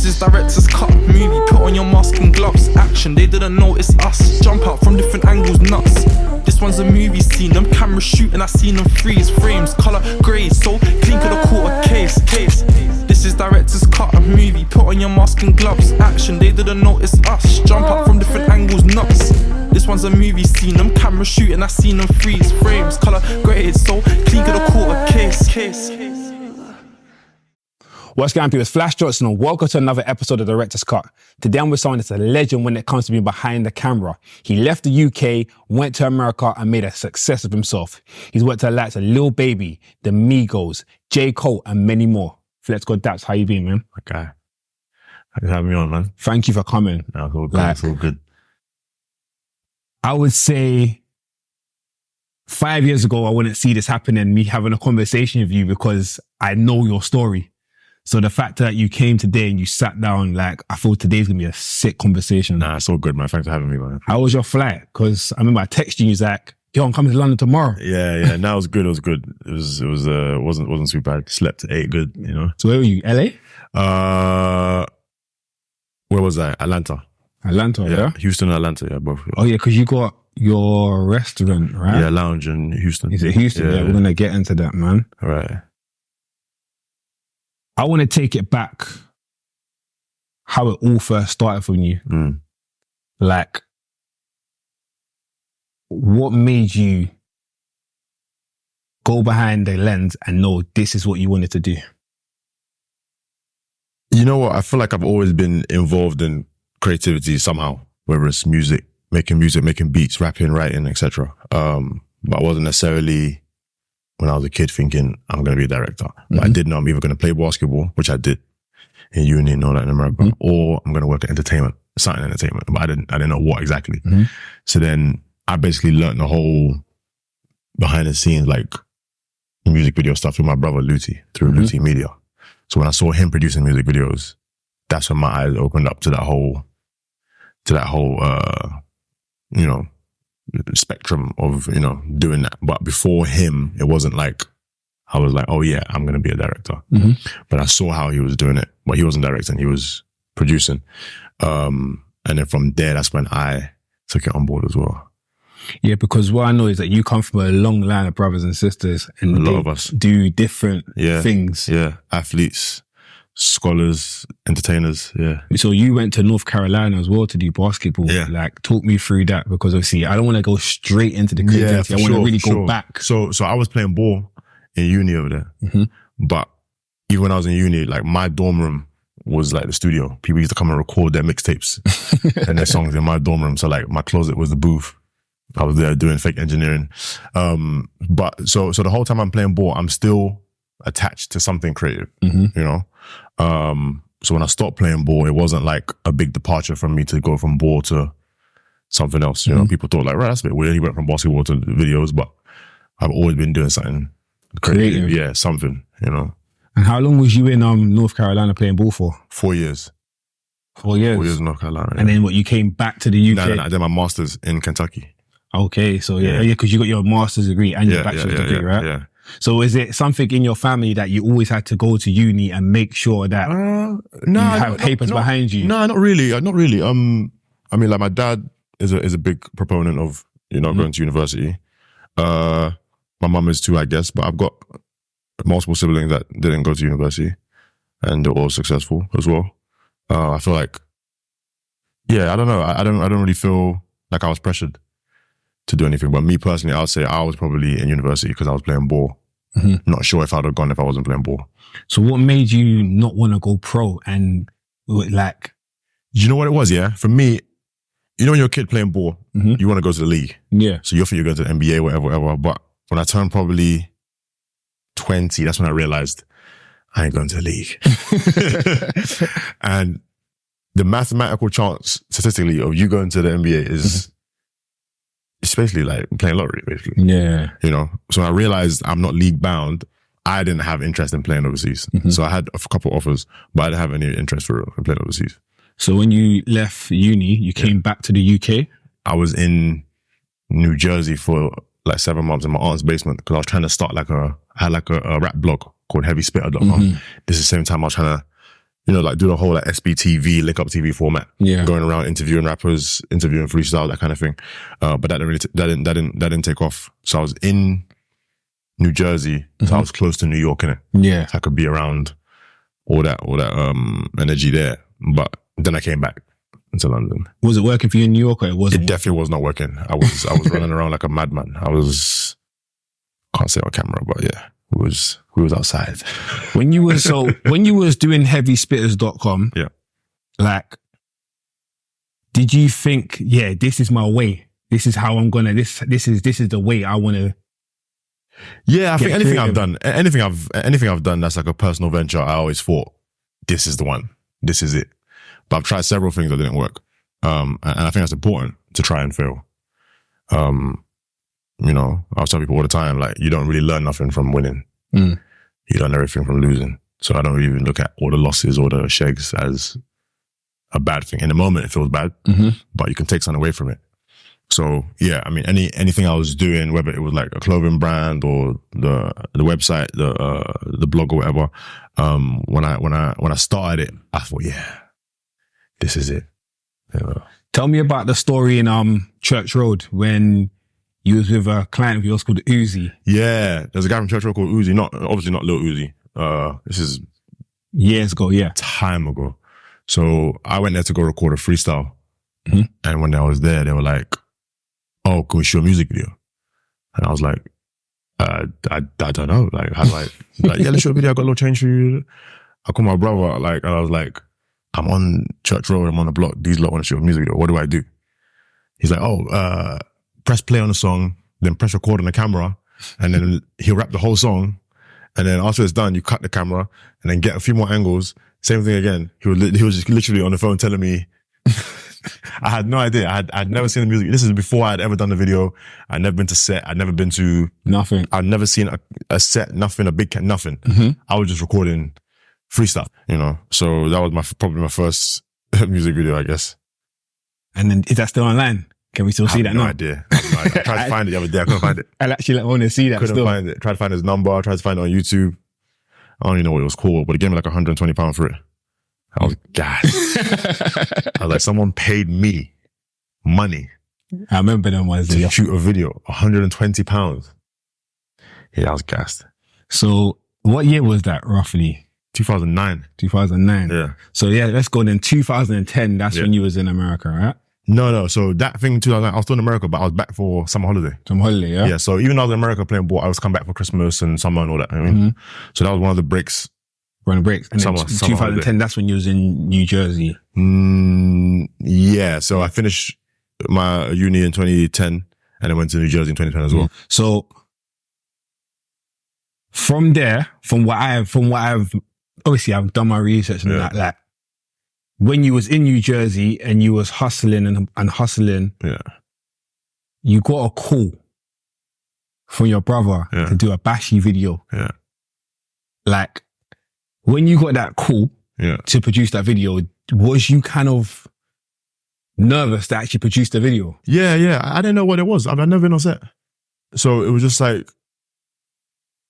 is director's cut movie. Put on your mask and gloves. Action, they didn't notice us. Jump out from different angles, nuts. This one's a movie scene. Them cameras shooting, I seen them freeze. Frames, colour grey, so clean could have caught a case. This is director's cut movie. Put on your mask and gloves. Action, they didn't notice us. Jump out from different angles, nuts. This one's a movie scene. Them cameras shooting, I seen them freeze. Frames, colour grey, so clean could have caught a case. What's going on, people? It's Flash Johnson and welcome to another episode of Director's Cut. Today I'm with someone that's a legend when it comes to being behind the camera. He left the UK, went to America and made a success of himself. He's worked at the likes of Lil Baby, the Migos, J. Cole and many more. FlexGod Daps, how you been, man? Okay. Thanks for having me on, man. Thank you for coming. No, it's all good. It's all good. I would say 5 years ago, I wouldn't see this happening, me having a conversation with you because I know your story. So the fact that you came today and you sat down, like, I thought today's gonna be a sick conversation. Nah, it's all good, man. Thanks for having me, man. How was your flight? Because I remember I texted you, you was like, yo, I'm coming to London tomorrow. Yeah. No, it was good. It was good. Wasn't too bad. Slept, ate good, you know. So where were you? LA? Where was I? Atlanta, yeah? Houston and Atlanta, yeah, both. Oh yeah, because you got your restaurant, right? Yeah, lounge in Houston. Is it Houston? Yeah, we're gonna get into that, man. All right. I want to take it back how it all first started from you. Like, what made you go behind the lens and know this is what you wanted to do? You know what? I feel like I've always been involved in creativity somehow, whether it's music, making beats, rapping, writing, etc. But I wasn't necessarily, when I was a kid, thinking I'm going to be a director. But I did know I'm either going to play basketball, which I did in uni and all that in America, or I'm going to work at entertainment, something entertainment. But I didn't know what exactly. So then I basically learned the whole behind the scenes, like music video stuff with my brother Luty through Luty Media. So when I saw him producing music videos, that's when my eyes opened up to that whole, you know, spectrum of, you know, doing that. But before him, it wasn't like, I was like, oh yeah, I'm going to be a director. But I saw how he was doing it. But he wasn't directing, he was producing. And then from there, that's when I took it on board as well. Yeah, because what I know is that you come from a long line of brothers and sisters and a lot of us do different things. Yeah, athletes, scholars, entertainers, yeah. So you went to North Carolina as well to do basketball. Yeah. Like, talk me through that, because obviously I don't want to go straight into the creativity. I want to really go back. So I was playing ball in uni over there. But even when I was in uni, like my dorm room was like the studio. People used to come and record their mixtapes and their songs in my dorm room. So like my closet was the booth. I was there doing fake engineering. But so the whole time I'm playing ball, I'm still attached to something creative, you know? So when I stopped playing ball, it wasn't like a big departure from me to go from ball to something else. You know, people thought like, right, that's a bit weird. He went from basketball to videos, but I've always been doing something creative. Yeah, something, you know. And how long was you in North Carolina playing ball for? 4 years. 4 years? 4 years in North Carolina. And then what, you came back to the UK? No, I did my master's in Kentucky. Okay, so yeah, because you got your master's degree and your bachelor's degree, right? Yeah. So is it something in your family that you always had to go to uni and make sure that you have papers behind you? No, not really. Not really. I mean, like my dad is a big proponent of, you know, going to university. My mum is too, I guess, but I've got multiple siblings that didn't go to university and they're all successful as well. I feel like, I don't know. I don't really feel like I was pressured to do anything. But me personally, I would say I was probably in university because I was playing ball. Not sure if I'd have gone if I wasn't playing ball. So what made you not want to go pro and like... You know what it was, yeah? For me, you know when you're a kid playing ball, you want to go to the league. Yeah. So you think you're going to the NBA, whatever. But when I turned probably 20, that's when I realized I ain't going to the league. And the mathematical chance, statistically, of you going to the NBA is... It's basically like playing lottery, basically. Yeah. You know? So I realized I'm not league bound. I didn't have interest in playing overseas. So I had a couple offers, but I didn't have any interest in playing overseas. So when you left uni, you came back to the UK? I was in New Jersey for like 7 months in my aunt's basement because I was trying to start I had a rap blog called heavyspitter.com. This is the same time I was trying to, like do the whole like SBTV, Lick Up TV format. Yeah. Going around interviewing rappers, interviewing freestyle, that kind of thing. But that didn't take off. So I was in New Jersey, so I was close to New York, innit? Yeah. So I could be around all that energy there. But then I came back into London. Was it working for you in New York or it wasn't? It definitely was not working. I was running around like a madman. Can't say on camera, but yeah, we was outside. When you was doing heavyspitters.com, Yeah. like, did you think, yeah, this is my way? This is how I'm gonna, this is the way I wanna. Yeah, I think anything creative. I've done that's like a personal venture, I always thought, this is the one. This is it. But I've tried several things that didn't work. And I think that's important to try and fail. I tell people all the time, like, you don't really learn nothing from winning. You learn everything from losing. So I don't really even look at all the losses or the shags as a bad thing. In the moment, it feels bad, but you can take something away from it. So yeah, I mean, anything I was doing, whether it was like a clothing brand or the website, the blog or whatever, when I started it, I thought, yeah, this is it. Yeah. Tell me about the story in Church Road when you was with a client of yours called Uzi. Yeah, there's a guy from Church Road called Uzi. Obviously not Lil Uzi. This is years ago, yeah, time ago. So I went there to go record a freestyle, and when I was there, they were like, "Oh, can we shoot a music video?" And I was like, I don't know. Like, how do I? Like, yeah, let's shoot a video. I got a little change for you. I called my brother, and I was like, I'm on Church Road. I'm on the block. These lot want to shoot a music video. What do I do? He's like, oh, press play on the song, then press record on the camera, and then he'll rap the whole song. And then after it's done, you cut the camera and then get a few more angles. Same thing again. He was just literally on the phone telling me, I had no idea. I'd never seen the music. This is before I'd ever done the video. I'd never been to set. I'd never been to nothing. I'd never seen a set, nothing, a big cat, nothing. I was just recording freestyle, So that was probably my first music video, I guess. And then is that still online? Can we still see that now? I have no idea. I tried to find it the other day. I couldn't find it. I actually want to see that. Couldn't find it. Tried to find his number. Tried to find it on YouTube. I don't even know what it was called, but it gave me like £120 for it. I was gassed. I was like, someone paid me money. I remember them ones. To shoot a video. £120. Yeah, I was gassed. So what year was that roughly? 2009. 2009. Yeah. So yeah, let's go then. 2010. That's when you was in America, right? No. So that thing in 2009, I was still in America, but I was back for summer holiday. Yeah? Yeah. So even though I was in America playing ball, I was come back for Christmas and summer and all that. I mean, so that was one of the breaks. Running breaks. And summer, then 2010, holiday. that's when you was in New Jersey. Yeah. So I finished my uni in 2010 and I went to New Jersey in 2010 as well. So from there, from what I've obviously I've done my research and that when you was in New Jersey and you was hustling and hustling, you got a call from your brother to do a Bashy video. Yeah. Like, when you got that call to produce that video, was you kind of nervous to actually produce the video? Yeah. I didn't know what it was. I've never been on set. So it was just like,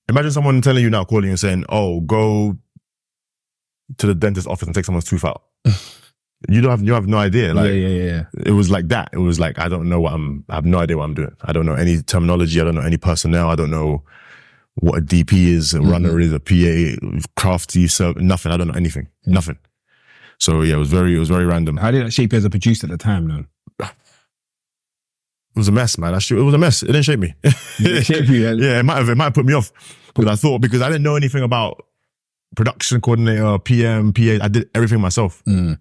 imagine someone telling you now, calling and saying, oh, go to the dentist office and take someone's tooth out. You have no idea. Like, yeah. It was like that. It was like, I have no idea what I'm doing. I don't know any terminology. I don't know any personnel. I don't know what a DP is, a runner is, a PA, crafty, so nothing. I don't know anything. Nothing. So yeah, it was very random. How did that shape you as a producer at the time then? It was a mess, man. It was a mess. It didn't shape me. It didn't shape you then? Yeah, it might have put me off. Because I didn't know anything about production coordinator, PM, PA. I did everything myself. But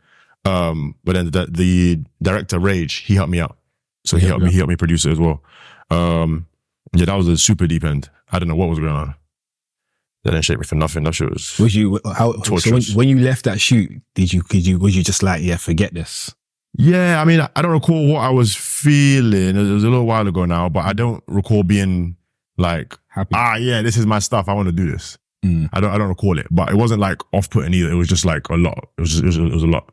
then the director, Rage, he helped me out. So he helped me produce it as well. Yeah, that was a super deep end. I don't know what was going on. They didn't shape me for nothing. That shit was so when you left that shoot, was you just like, yeah, forget this? Yeah, I mean, I don't recall what I was feeling. It was a little while ago now, but I don't recall being like, happy. Yeah, this is my stuff. I want to do this. I don't recall it, but it wasn't like off-putting either. It was just like a lot. It was a lot.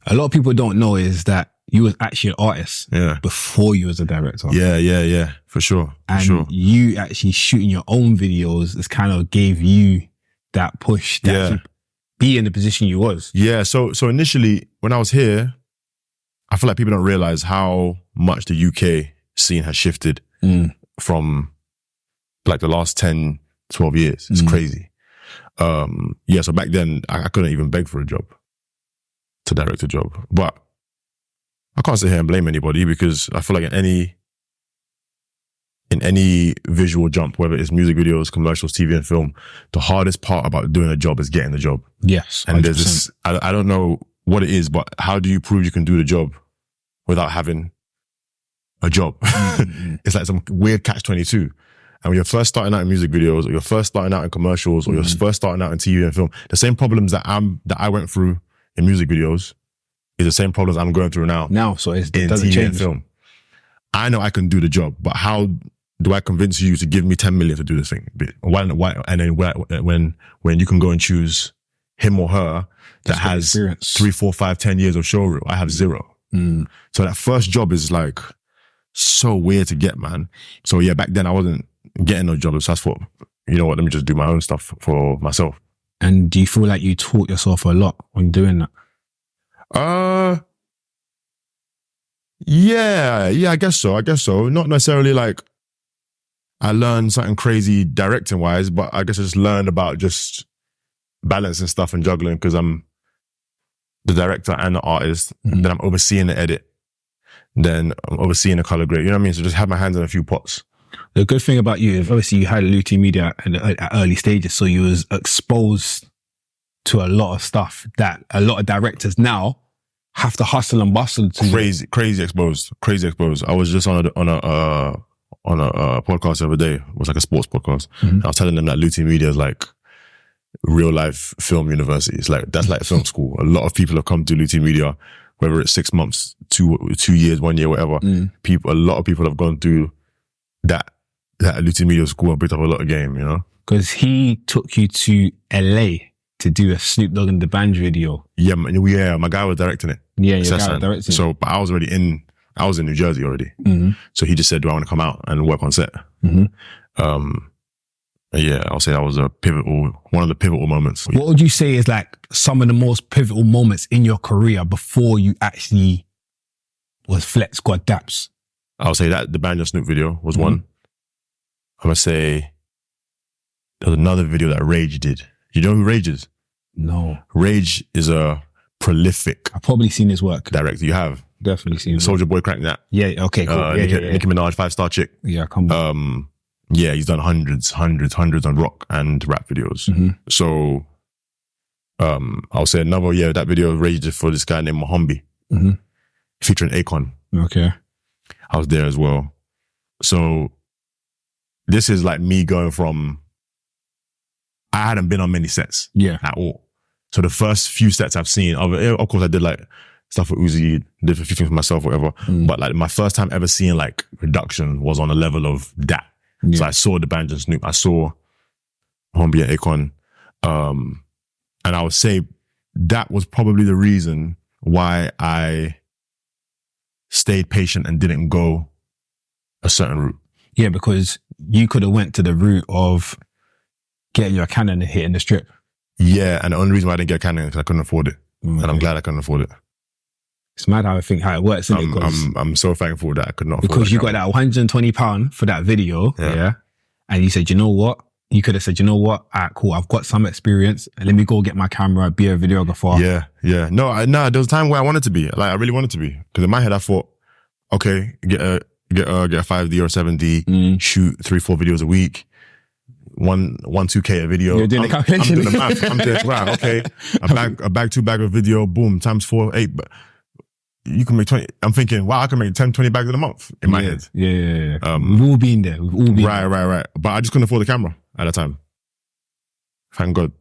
A lot of people don't know is that you was actually an artist before you was a director. Yeah, for sure. You actually shooting your own videos has kind of gave you that push. be in the position you was? Yeah. So initially, when I was here, I feel like people don't realize how much the UK scene has shifted from like the last 10, 12 years. It's crazy. Yeah. So back then, I couldn't even beg for a job, to direct a job. But I can't sit here and blame anybody, because I feel like in any visual jump, whether it's music videos, commercials, TV and film, the hardest part about doing a job is getting the job. Yes. 100%. And there's this, I don't know what it is, but how do you prove you can do the job without having a job? It's like some weird catch-22. And when you're first starting out in music videos, or you're first starting out in commercials, or you're first starting out in TV and film, the same problems that I went through in music videos is the same problems I'm going through now. So it in doesn't TV change. and film. I know I can do the job, but how do I convince you to give me 10 million to do this thing? Why? And then when you can go and choose him or her that has experience. 3, 4, 5, 10 years of showreel, I have 0. So that first job is like so weird to get, man. So yeah, back then I wasn't getting no jobs. So I thought, you know what, let me just do my own stuff for myself. And do you feel like you taught yourself a lot when doing that? Yeah, I guess so. Not necessarily like I learned something crazy directing wise, but I guess I just learned about just balancing stuff and juggling, because I'm the director and the artist. Then I'm overseeing the edit. Then I'm overseeing the color grade. You know what I mean? So just have my hands in a few pots. The good thing about you is obviously you had Luti Media at early stages, so you was exposed to a lot of stuff that a lot of directors now have to hustle and bustle to. Crazy exposed. I was just on a podcast the other day. It was like a sports podcast. I was telling them that Luti Media is like real life film university. It's like, that's like film school. A lot of people have come to Luti Media, whether it's 6 months, 2 years, 1 year, whatever. A lot of people have gone through that Luti Media school and picked up a lot of game, you know? Because he took you to LA to do a Snoop Dogg and the Band video. Yeah, my guy was directing it. Yeah, your guy was directing it. So, but I was in New Jersey already. So he just said, do I want to come out and work on set? Yeah, I'll say that was one of the pivotal moments. What would you say is like some of the most pivotal moments in your career before you actually was FlexGod Daps? I'll say that the Band Snoop video was one. I'm going to say there's another video that Rage did. You know who Rage is? No. Rage is a prolific I've probably seen his work. director. You have? Definitely seen his work. Soldier Boy cracked that. Yeah, okay, cool. Nicki Minaj, 5-star chick. Yeah, come on. Yeah, he's done hundreds on rock and rap videos. So, I'll say another, that video Rage did for this guy named Mohombi, featuring Akon. Okay. I was there as well. So, this is like me going from, I hadn't been on many sets at all. So the first few sets I've seen, of course I did like stuff with Boujee, did a few things for myself, whatever. But like my first time ever seeing like production was on a level of that. So I saw the Band Snoop, I saw Hombi and Akon. And I would say that was probably the reason why I stayed patient and didn't go a certain route. Yeah, because you could have went to the route of getting your Canon and hitting the strip. Yeah, and the only reason why I didn't get a Canon is because I couldn't afford it. And I'm glad I couldn't afford it. It's mad how it works, isn't it? I'm so thankful that I could not afford it. Because you got that £120 for that video, and you said, you know what? You could have said, you know what? All right, cool. I've got some experience. Let me go get my camera, be a videographer. Yeah. No, there was a time where I wanted to be. Like, I really wanted to be. Because in my head, I thought, okay, get a 5D or 7D, shoot 3-4 videos a week, 2K a video. You're doing the calculation. I'm doing the math. I'm doing, right, okay. A bag, 2 bag of video, boom, times 4, 8. But you can make 20. I'm thinking, wow, I can make 10, 20 bags in a month in my head. Yeah. We've all been there. Right. But I just couldn't afford the camera at the time. Thank God.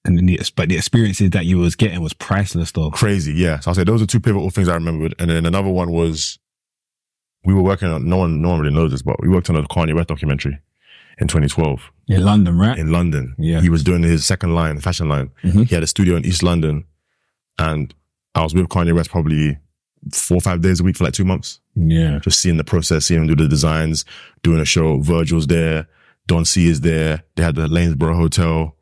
And then but the experiences that you was getting was priceless though. Crazy, yeah. So I'll say those are 2 pivotal things I remembered. And then another one was, we were working on, no one really knows this, but we worked on a Kanye West documentary in 2012. In London, right? In London. Yeah. He was doing his second line, fashion line. He had a studio in East London. And I was with Kanye West probably 4 or 5 days a week for like 2 months. Yeah. Just seeing the process, seeing him do the designs, doing a show. Virgil's there. Don C is there. They had the Lanesborough Hotel.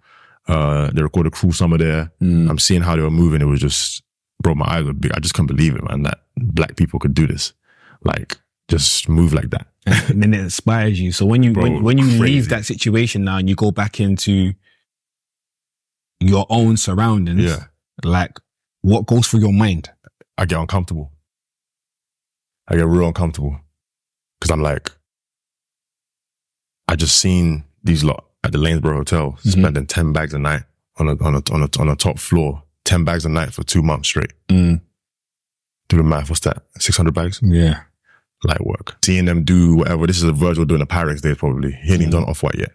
They recorded Cruel Summer there. I'm seeing how they were moving. It was just, bro, my eyes were big. I just couldn't believe it, man, that black people could do this. Like, just move like that. And then it inspires you. So when you when you crazy. leave that situation now and you go back into your own surroundings, like, what goes through your mind? I get uncomfortable. I get real uncomfortable. Because I'm like, I just seen these lot at the Lanesborough Hotel spending 10 bags a night on a top floor, 10 bags a night for 2 months straight. Do the math, what's that? 600 bags? Yeah. Light work. Seeing them do whatever. This is a Virgil doing the Pyrex days probably. He ain't even done Off-White yet.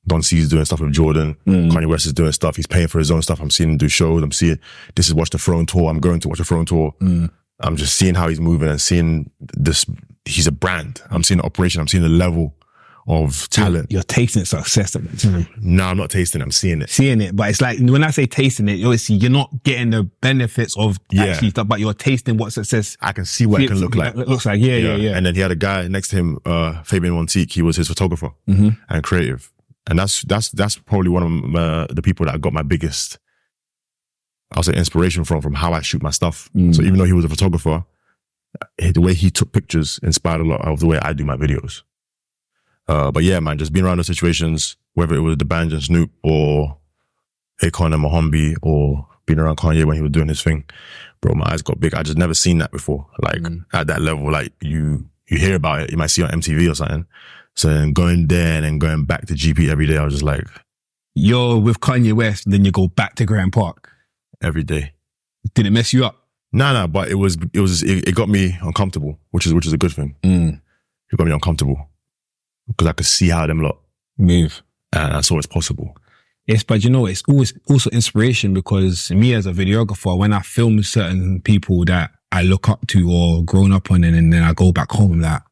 Don C's doing stuff with Jordan. Kanye West is doing stuff. He's paying for his own stuff. I'm seeing him do shows. I'm seeing, this is Watch the Throne tour. I'm going to Watch the Throne tour. I'm just seeing how he's moving and seeing this. He's a brand. I'm seeing the operation. I'm seeing the level of talent. You're tasting success at that time. No, I'm not tasting it. I'm seeing it. Seeing it. But it's like, when I say tasting it, obviously you're not getting the benefits of actually stuff, but you're tasting what success. I can see what it can look like. It looks like, yeah. And then he had a guy next to him, Fabian Montique. He was his photographer and creative. And that's probably one of the people that I got my biggest, I'll say, inspiration from how I shoot my stuff. So even though he was a photographer, the way he took pictures inspired a lot of the way I do my videos. But yeah, man, just being around those situations, whether it was the Banj and Snoop or Akon and Mohombi or being around Kanye when he was doing his thing, bro, my eyes got big. I just never seen that before. Like at that level, like you hear about it, you might see it on MTV or something. So then going there and then going back to GP every day, I was just like, you're with Kanye West, then you go back to Grant Park every day. Did it mess you up? No, but it got me uncomfortable, which is a good thing. It got me uncomfortable because I could see how them lot move, and I saw it's possible. Yes, but you know, it's always also inspiration because me as a videographer, when I film certain people that I look up to or grown up on, and then I go back home like,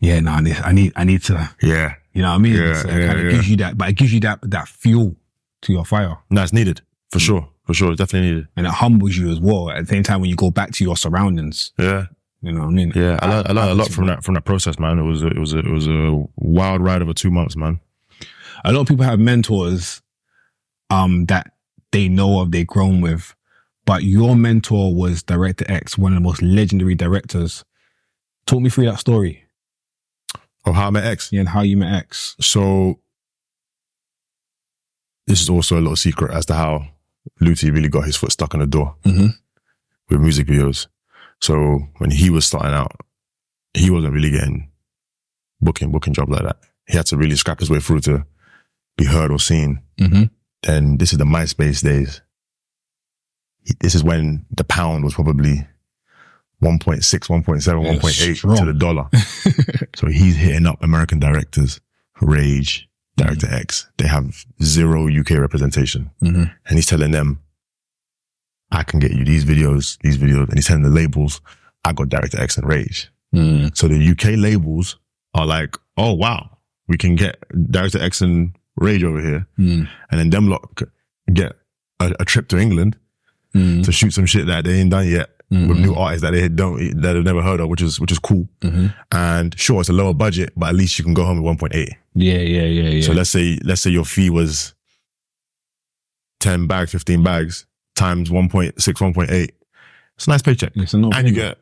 yeah, no, I need to, yeah, you know what I mean? Yeah, so it kind of gives you that, but it gives you that fuel to your fire. No, it's needed for sure. For sure, it's definitely needed. And it humbles you as well at the same time when you go back to your surroundings. Yeah. You know what I mean? Yeah, I learned a lot from that process, man. It was a wild ride over 2 months, man. A lot of people have mentors that they know of, they've grown with, but your mentor was Director X, one of the most legendary directors. Talk me through that story. Of how I met X? Yeah, and how you met X. So, this is also a little secret as to how Luti really got his foot stuck in the door with music videos. So when he was starting out, he wasn't really getting booking jobs like that. He had to really scrap his way through to be heard or seen. And this is the MySpace days. This is when the pound was probably 1.6, 1.7, 1.8 to the dollar. So he's hitting up American directors, Rage, Director X. They have 0 UK representation. And he's telling them, I can get you these videos. And he's telling the labels, I got Director X and Rage. So the UK labels are like, oh, wow, we can get Director X and Rage over here. And then them lot get a trip to England to shoot some shit that they ain't done yet with new artists that that they've never heard of, which is cool. And sure, it's a lower budget, but at least you can go home with 1.8. Yeah. So let's say your fee was 10 bags, 15 bags times 1.6, 1.8. It's a nice paycheck. And you get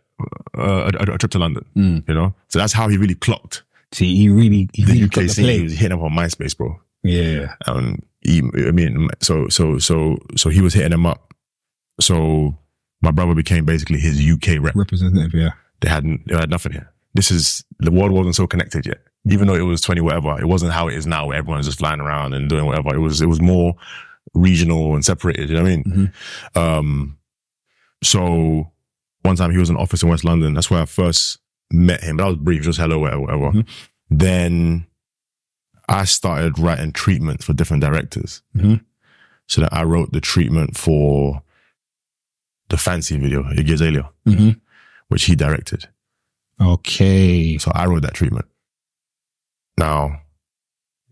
a trip to London, you know? So that's how he really clocked. See, he really the UK got scene. He was hitting up on MySpace, bro. Yeah. So he was hitting them up. So my brother became basically his UK representative. Yeah. They had nothing here. The world wasn't so connected yet. Even though it was 20 whatever, it wasn't how it is now where everyone's just flying around and doing whatever. It was more regional and separated, you know what I mean? So one time he was in an office in West London. That's where I first met him. That was brief, just hello, whatever. Then I started writing treatments for different directors. So that I wrote the treatment for the Fancy video, Iggy Azalea, which he directed. Okay. So I wrote that treatment. Now,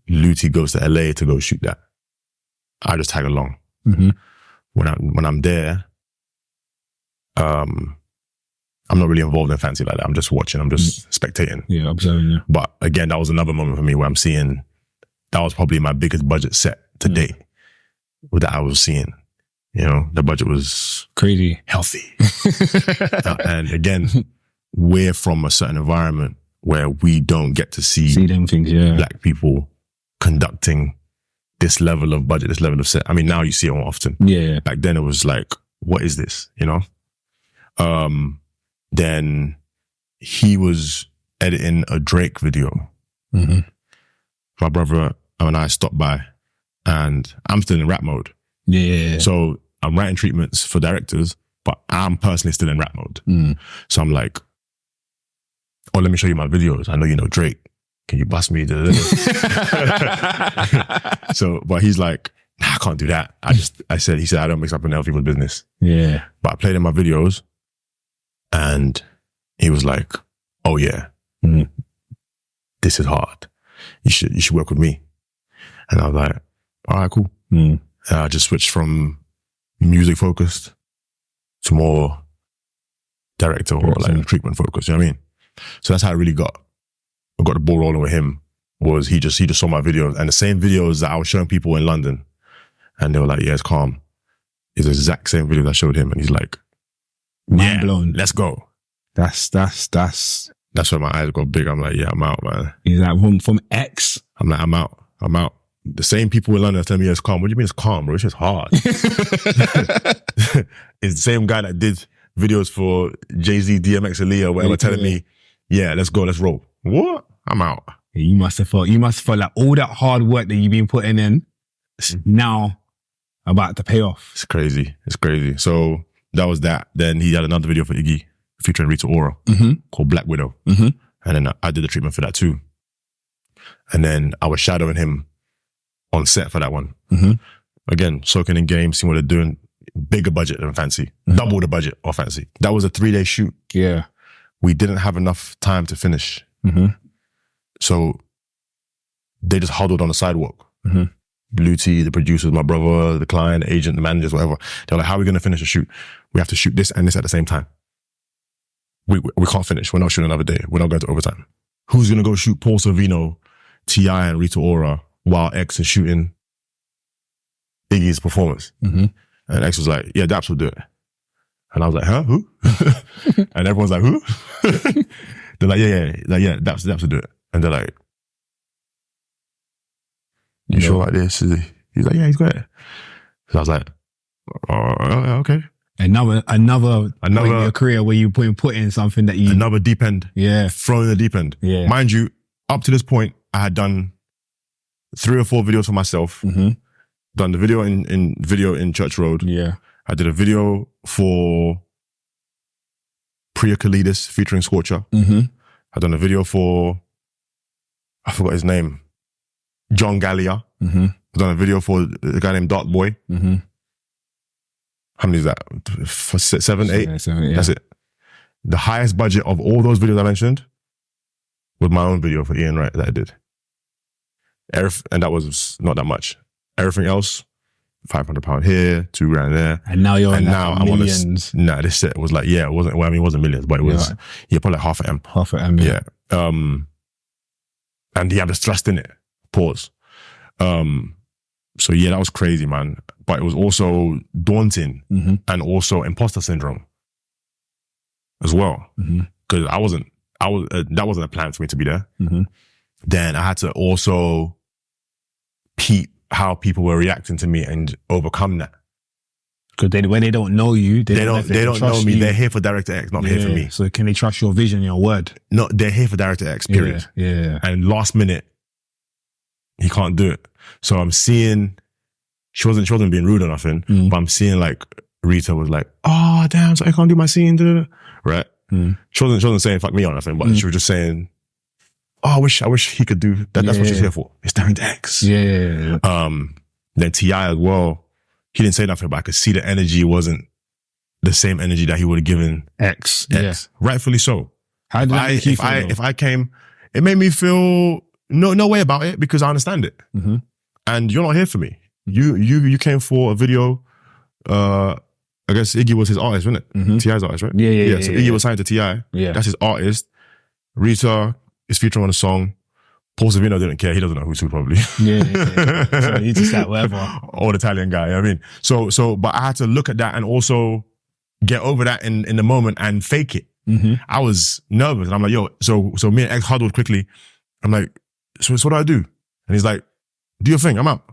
Luti goes to LA to go shoot that. I just tag along. When I'm there, I'm not really involved in Fancy like that. I'm just watching. I'm just spectating. Yeah, observing. Yeah. But again, that was another moment for me where I'm seeing that was probably my biggest budget set to date. that I was seeing. You know, the budget was Crazy. healthy. And again, we're from a certain environment where we don't get to see them things, yeah. black people conducting this level of budget, this level of set. I mean, now you see it more often. Yeah. Back then it was like, what is this? You know? Then he was editing a Drake video. Mm-hmm. My brother and I stopped by, and I'm still in rap mode. Yeah. So I'm writing treatments for directors, but I'm personally still in rap mode. So I'm like, oh, let me show you my videos. I know you know Drake. Can you bust me? So, but he's like, nah, I can't do that. He said, I don't mix up in other people's business. Yeah. But I played in my videos, and he was like, oh yeah, this is hard. You should work with me. And I was like, all right, cool. I just switched from music focused to more director or like treatment focused. You know what I mean? So that's how I really got the ball rolling with him. Was he just saw my videos, and the same videos that I was showing people in London, and they were like, yeah, it's calm. It's the exact same videos I showed him, and he's like, mind blown. Let's go. That's where my eyes got big. I'm like, yeah, I'm out, man. He's like from X. I'm like, I'm out. The same people in London are telling me it's calm. What do you mean it's calm, bro? It's just hard. It's the same guy that did videos for Jay-Z, DMX, Aaliyah, whatever, telling me, yeah, let's go, let's roll. What? I'm out. Yeah, you must have felt like all that hard work that you've been putting in now about to pay off. It's crazy. So that was that. Then he had another video for Iggy featuring Rita Ora called Black Widow. And then I did the treatment for that too. And then I was shadowing him on set for that one. Again, soaking in game, seeing what they're doing. Bigger budget than Fancy. Double the budget of Fancy. That was a 3-day shoot. Yeah. We didn't have enough time to finish. So they just huddled on the sidewalk. Luty, the producers, my brother, the client, the agent, the managers, whatever. They're like, how are we going to finish the shoot? We have to shoot this and this at the same time. We can't finish. We're not shooting another day. We're not going to overtime. Who's going to go shoot Paul Sorvino, T.I. and Rita Ora while X is shooting Iggy's performance? And X was like, yeah, Daps will do it. And I was like, huh? Who? And everyone's like, who? They're like, yeah, Daps will do it. And they're like, you sure about this? He's like, yeah, he's got it. So I was like, oh, okay. Another point in your career where you put in something that you... Another deep end. Yeah. Thrown in the deep end. Yeah. Mind you, up to this point, I had done 3 or 4 videos for myself. Done the video in Church Road. Yeah. I did a video for Priya Kalidis featuring Scorcher. I done a video for, I forgot his name, John Gallia. I've done a video for a guy named Dark Boy. How many is that? 7, 8? 7, yeah. That's it. The highest budget of all those videos I mentioned was my own video for Ian Wright that I did. And that was not that much. Everything else, £500 here, $2,000 there. And now you're millions. This set was like, yeah, it wasn't, well, I mean, it wasn't millions, but it was, probably like half a M. Half a M, yeah. And he had this thrust in it. Pause. So yeah, that was crazy, man. But it was also daunting and also imposter syndrome as well. Because that wasn't a plan for me to be there. Then I had to also peep how people were reacting to me and overcome that. Because when they don't know you, they don't know me. You. They're here for Director X, not here for me. So can they trust your vision, your word? No, they're here for Director X, period. Yeah. And last minute, he can't do it. So I'm seeing, she wasn't being rude or nothing, but I'm seeing like Rita was like, oh damn, so I can't do my scene, right? She wasn't saying fuck me or nothing, but she was just saying, oh, I wish he could do that. That's what she's here for. It's Director X. Yeah. Then T.I. as well. He didn't say nothing, but I could see the energy wasn't the same energy that he would have given X. Rightfully so. How did that make you feel? If I came, it made me feel no way about it because I understand it. And you're not here for me. You came for a video. I guess Iggy was his artist, wasn't it? T.I.'s artist, right? So Iggy was signed to T.I. Yeah. That's his artist. Rita is featuring on a song. Paul Savino didn't care. He doesn't know who's who probably. Yeah. So he's just like, whatever. Old Italian guy, you know what I mean? So, but I had to look at that and also get over that in the moment and fake it. I was nervous and I'm like, yo, so me and X huddled quickly. I'm like, so what do I do? And he's like, do your thing, I'm out.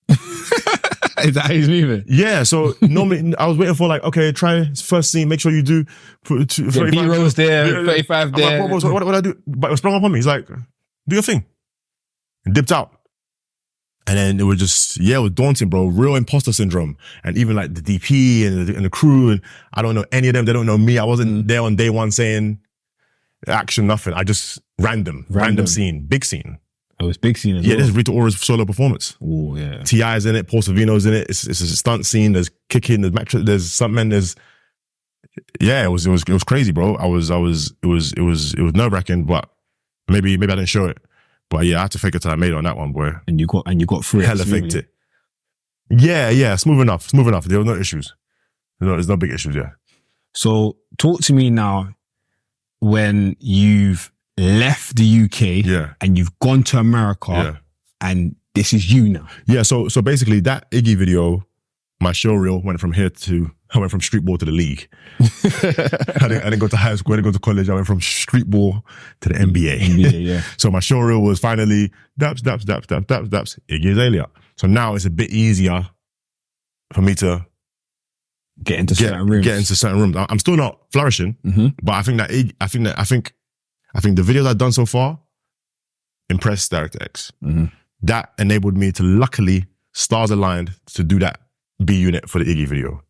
Is that how he's moving? Yeah, so normally I was waiting for like, okay, try first scene, make sure you do. B-rolls there, 35 there. Like, what do I do? But it was sprung up on me. He's like, do your thing. And dipped out. And then it was just, it was daunting, bro. Real imposter syndrome. And even like the DP and the crew, and I don't know any of them. They don't know me. I wasn't there on day one saying action, nothing. I just random scene, big scene. It was big scene as well. Yeah, this is Rita Ora's solo performance. Oh, yeah. T.I.'s in it, Paul Savino's in it. It's a stunt scene. There's kicking, there's something, it was crazy, bro. It was nerve-wracking, but maybe I didn't show it. But yeah, I had to fake it till I made it on that one, boy. And you got through it. Hella faked it. Yeah, smooth enough. There were no issues. There's no big issues, yeah. So talk to me now when you've left the UK and you've gone to America and this is you now. Yeah, so basically that Iggy video, my show reel went from I went from street ball to the league. I didn't go to high school, I didn't go to college. I went from street ball to the NBA. Yeah. So my show reel was finally Daps, Iggy Azalea. So now it's a bit easier for me to get into certain rooms. I'm still not flourishing, but I think the videos I've done so far impressed Director X. That enabled me to, luckily, stars aligned to do that B unit for the Iggy video.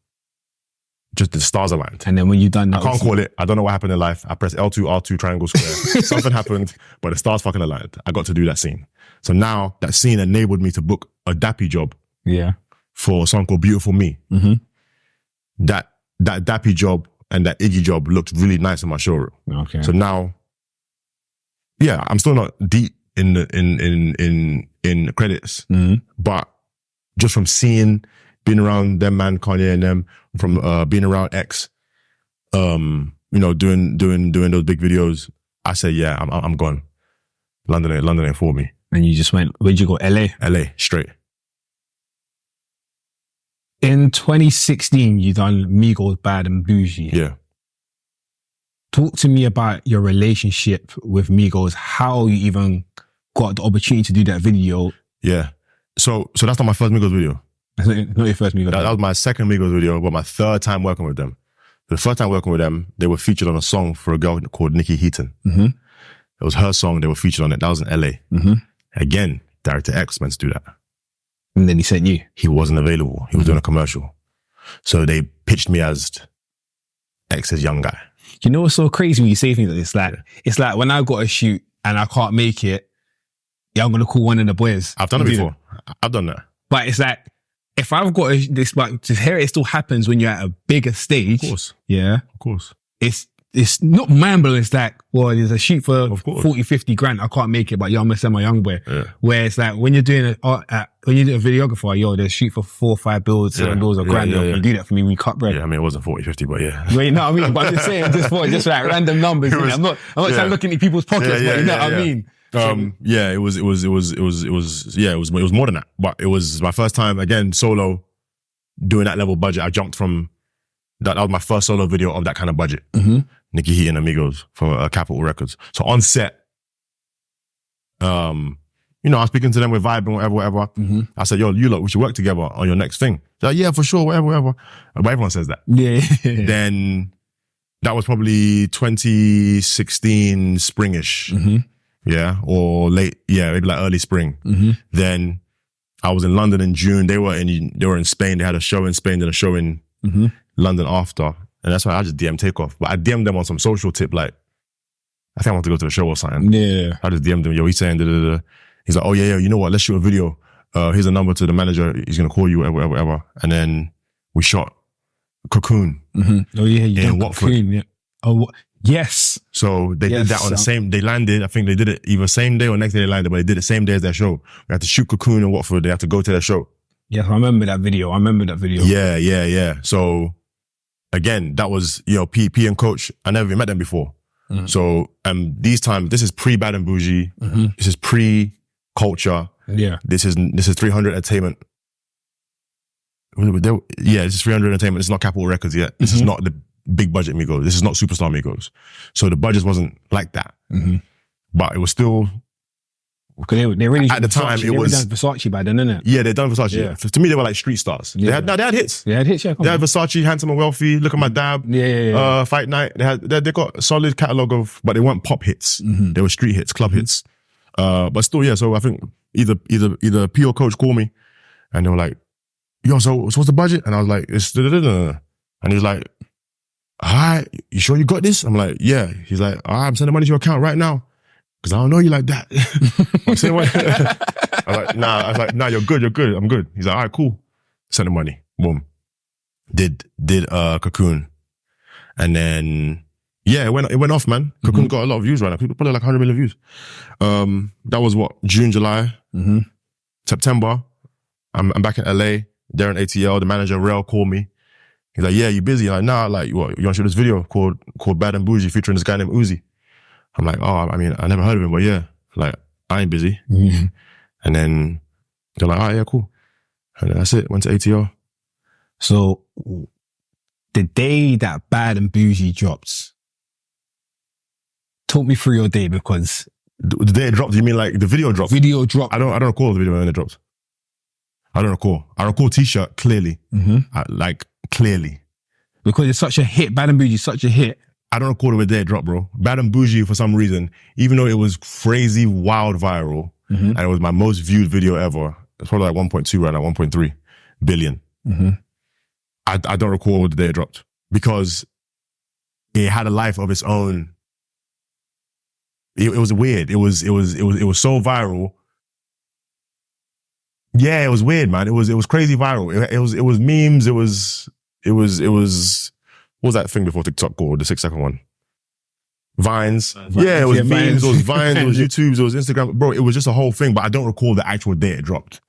Just the stars aligned. And then when you done that, I can't call it. I don't know what happened in life. I pressed L2, R2, triangle square. Something happened, but the stars fucking aligned. I got to do that scene. So now that scene enabled me to book a Dappy job. Yeah. For a song called Beautiful Me. That Dappy job and that Iggy job looked really nice in my showroom. Okay. So now, yeah, I'm still not deep in the credits, but just from being around them, man, Kanye and them, from being around X, doing those big videos, I said, yeah, I'm gone. London ain't for me. And you just went, where'd you go? LA? LA, straight. In 2016, you done Migos, Bad and Boujee. Yeah. Talk to me about your relationship with Migos, how you even got the opportunity to do that video. Yeah. So that's not my first Migos video. Not your first Migos video. That was my second Migos video, but my third time working with them. The first time working with them, they were featured on a song for a girl called Nikki Heaton. It was her song, they were featured on it. That was in LA. Again, Director X meant to do that. And then he sent you. He wasn't available. He was doing a commercial. So they pitched me as X's young guy. You know what's so crazy when you say things like this? It's like when I got a shoot and I can't make it, I'm going to call one of the boys. I've done it before. I've done that. But it's like, if I've got this, like, to hear it still happens when you're at a bigger stage. Of course. Yeah. Of course. It's not mind-blowing. It's like, well, there's a shoot for 40, 50 grand. I can't make it, but I'm going to send my young boy. Yeah. Where it's like, when you're doing when you're doing a videographer, there's a shoot for 4 or 5 bills, 7 bills a grand. You do that for me, we cut bread. Yeah, I mean, it wasn't 40, 50, but yeah. Well, you know what I mean? But I'm just saying, just like random numbers. I'm not trying to look into people's pockets, but you know what I mean? It was more than that, but it was my first time, again, solo, doing that level budget. I jumped from, that was my first solo video of that kind of budget. Nikki Heaton and Migos for Capitol Records. So on set, I was speaking to them with Vibe and whatever. I said, yo, you lot, we should work together on your next thing. They're like, yeah, for sure, whatever. But everyone says that. Yeah. Then that was probably 2016 springish. Yeah, or late, maybe like early spring. Then I was in London in June. They were in Spain. They had a show in Spain, then a show in London after. And that's why I just DM Takeoff. But I DM'd them on some social tip, like, I think I want to go to the show or something. Yeah. I just DM'd him, yo, he's saying da-da-da. He's like, oh yeah, you know what, let's shoot a video. Here's a number to the manager. He's going to call you, whatever. And then we shot Cocoon. Oh yeah, you in Watford. Cocoon, yeah. Oh, yes. So they did that on the same, they landed, I think they did it either same day or next day they landed, but they did it same day as their show. We had to shoot Cocoon in Watford. They had to go to their show. Yes, I remember that video. Yeah. So again, that was, P and Coach. I never even met them before. So these times, this is pre-Bad and Boujee. This is pre-Culture. Yeah. This is 300 Entertainment. Yeah, this is 300 Entertainment. It's not Capitol Records yet. This is not the big budget Migos. This is not Superstar Migos. So the budget wasn't like that. But it was still... They really at the time, Versace. it was... They done Versace by then, innit? Yeah, they done Versace. Yeah. To me, they were like street stars. They had hits. They had hits, yeah. They had Versace, Handsome and Wealthy, Look at My Dab, Fight Night. They got a solid catalogue of, but they weren't pop hits. They were street hits, club hits. But still, yeah. So I think either P or Coach called me, and they were like, "Yo, so what's the budget?" And I was like, "It's da-da-da-da." And he was like, "All right, you sure you got this?" I'm like, "Yeah." He's like, "All right, I'm sending money to your account right now, because I don't know you like that." I'm saying what? I was like, nah, you're good, I'm good. He's like, all right, cool. Send the money. Boom. Did Cocoon. And then, yeah, it went off, man. Cocoon's got a lot of views right now. People probably like 100 million views. That was what? June, July. September. I'm back in LA. They're in ATL. The manager, Rel, called me. He's like, yeah, you busy? I'm like, nah, like, what? You want to shoot this video called Bad and Boujee featuring this guy named Uzi? I'm like, oh, I mean, I never heard of him, but yeah. Like, I ain't busy. And then they're like, yeah, cool. And then that's it. Went to ATL. So the day that Bad and Boujee drops, talk me through your day, because the day it dropped, you mean like the video dropped? Video dropped. I don't recall the video when it dropped. I don't recall. I recall T-shirt clearly. Like clearly. Because it's such a hit. Bad and Boujee is such a hit. I don't recall the day it dropped, bro. Bad and Boujee, for some reason, even though it was crazy, wild, viral, and it was my most viewed video ever. It's probably like 1.2 right now, 1.3 billion. I don't recall the day it dropped, because it had a life of its own. It was weird. It was so viral. Yeah, it was weird, man. It was crazy viral. It was memes. It was what was that thing before TikTok called? The 6-second one. Vines. Yeah, it was memes, it was Vines, it was YouTubes, it was Instagram. Bro, it was just a whole thing, but I don't recall the actual day it dropped.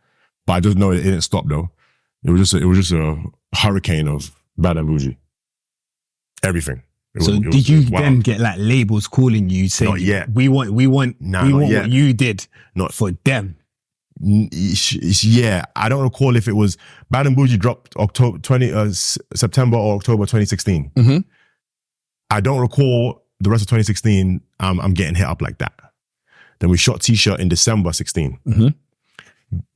But I just know it didn't stop though. It was just a hurricane of Bad and Boujee. Everything. Did you then get like labels calling you saying, not yet. we want what you did for them? Yeah, I don't recall if it was Bad and Boujee dropped September or October 2016. I don't recall the rest of 2016. I'm getting hit up like that. Then we shot T-shirt in December 16.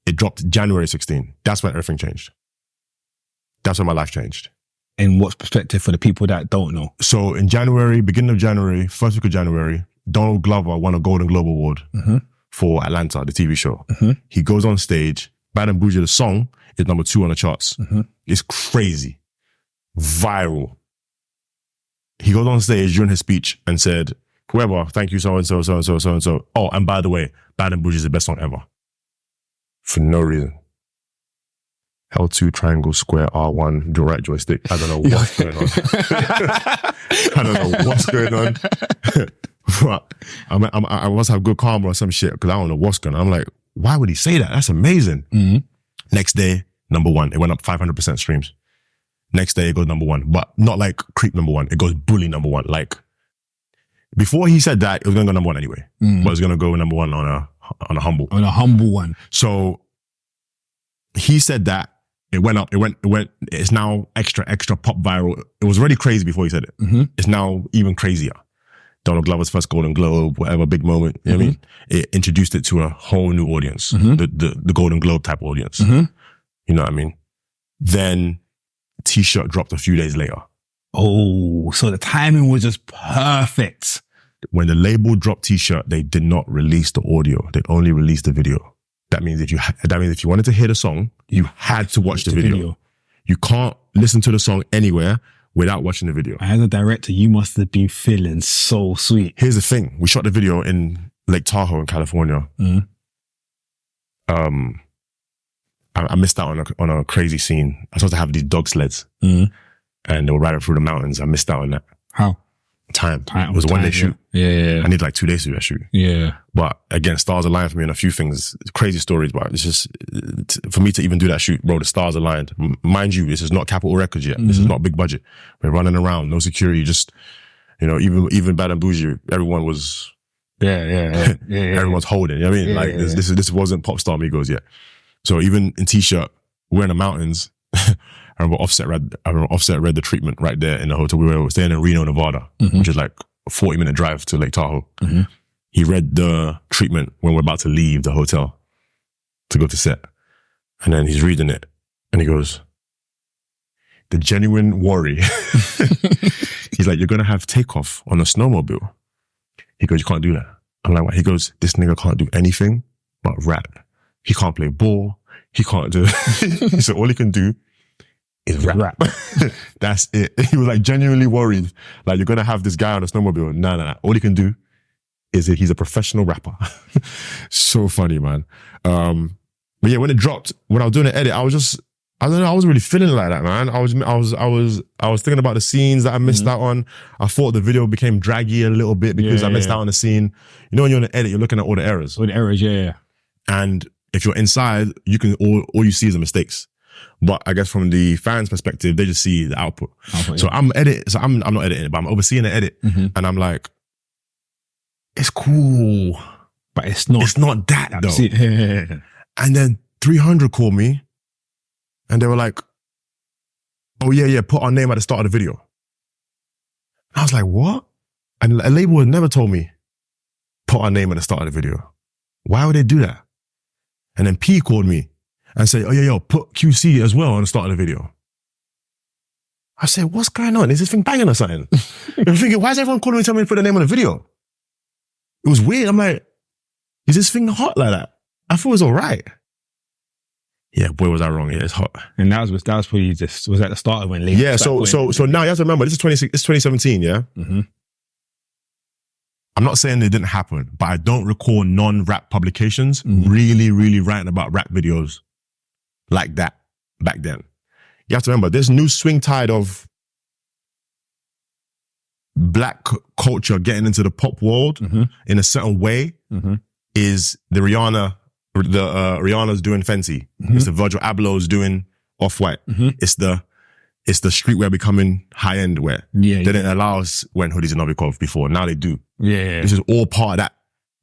It dropped January 16. That's when everything changed. That's when my life changed. In what perspective, for the people that don't know? So in January, beginning of January, first week of January, Donald Glover won a Golden Globe Award for Atlanta, the TV show. He goes on stage. Bad and Boujee, the song, is #2 on the charts. It's crazy. Viral. He goes on stage during his speech and said, whoever, thank you, so-and-so, so-and-so, so-and-so. Oh, and by the way, Bad and Boujee is the best song ever. For no reason. L2, triangle, square, R1, do right joystick. I don't know what's going on. I don't know what's going on. But I must have good karma or some shit, because I don't know what's going on. I'm like, why would he say that? That's amazing. Next day, #1. It went up 500% streams. Next day, it goes #1. But not like creep #1. It goes bully #1. Like, before he said that, it was going to go #1 anyway. But it's going to go #1 on a humble. On a humble one. So he said that. It went up. It went. It's now extra pop viral. It was already crazy before he said it. It's now even crazier. Donald Glover's first Golden Globe, whatever, big moment. You know what I mean? It introduced it to a whole new audience, the Golden Globe type audience. You know what I mean? Then T-shirt dropped a few days later. Oh, so the timing was just perfect. When the label dropped T-shirt, they did not release the audio. They only released the video. That means if you wanted to hear the song, you had to watch the video. You can't listen to the song anywhere without watching the video. As a director, you must have been feeling so sweet. Here's the thing. We shot the video in Lake Tahoe in California. I missed out on a crazy scene. I was supposed to have these dog sleds and they were riding through the mountains. I missed out on that. How? Time. It was a one-day shoot. Yeah. I need like 2 days to do that shoot. Yeah. But again, stars aligned for me on a few things. Crazy stories, but it's just, for me to even do that shoot, bro, the stars aligned. Mind you, this is not Capitol Records yet. This is not big budget. We're running around, no security, just, You know, even Bad and Boujee, everyone was, everyone's holding. You know what I mean? This wasn't pop star Migos yet. So even in T-shirt, we're in the mountains. I remember Offset read the treatment right there in the hotel. We were staying in Reno, Nevada, which is like a 40-minute drive to Lake Tahoe. He read the treatment when we're about to leave the hotel to go to set. And then he's reading it and he goes, the genuine worry. He's like, you're going to have takeoff on a snowmobile. He goes, you can't do that. I'm like, what? He goes, this nigga can't do anything but rap. He can't play ball. He can't do He said, all he can do is rap. That's it. He was like genuinely worried. Like, you're going to have this guy on a snowmobile. Nah. All he can do is he's a professional rapper. So funny, man. But yeah, when it dropped, when I was doing the edit, I was really feeling like that, man. I was thinking about the scenes that I missed out on. I thought the video became draggy a little bit because I missed out on the scene. You know, when you're in the edit, you're looking at all the errors. All the errors, yeah. And if you're inside, you can all you see is the mistakes. But I guess from the fans' perspective, they just see the output. So I'm not editing it, but I'm overseeing the edit, and I'm like, it's cool, but it's not. It's not that though. And then 300 called me, and they were like, "Oh yeah, put our name at the start of the video." I was like, "What?" And a label had never told me put our name at the start of the video. Why would they do that? And then P called me and said, "Oh yeah, put QC as well on the start of the video." I said, "What's going on? Is this thing banging or something?" I'm thinking, why is everyone calling me telling me to put the name on the video? It was weird. I'm like, is this thing hot like that? I thought it was all right. Yeah, boy, was I wrong. Yeah, it's hot. And that was probably just, was at the start of when labels. Yeah, so now you have to remember, this is 2017, yeah? I'm not saying it didn't happen, but I don't recall non-rap publications really, really writing about rap videos like that back then. You have to remember, this new swing tide of black culture getting into the pop world in a certain way is the Rihanna's doing Fenty. It's the Virgil Abloh's doing Off-White. It's the streetwear becoming high-end wear. They didn't allow us wearing hoodies and Novikov before. Now they do. This is all part of that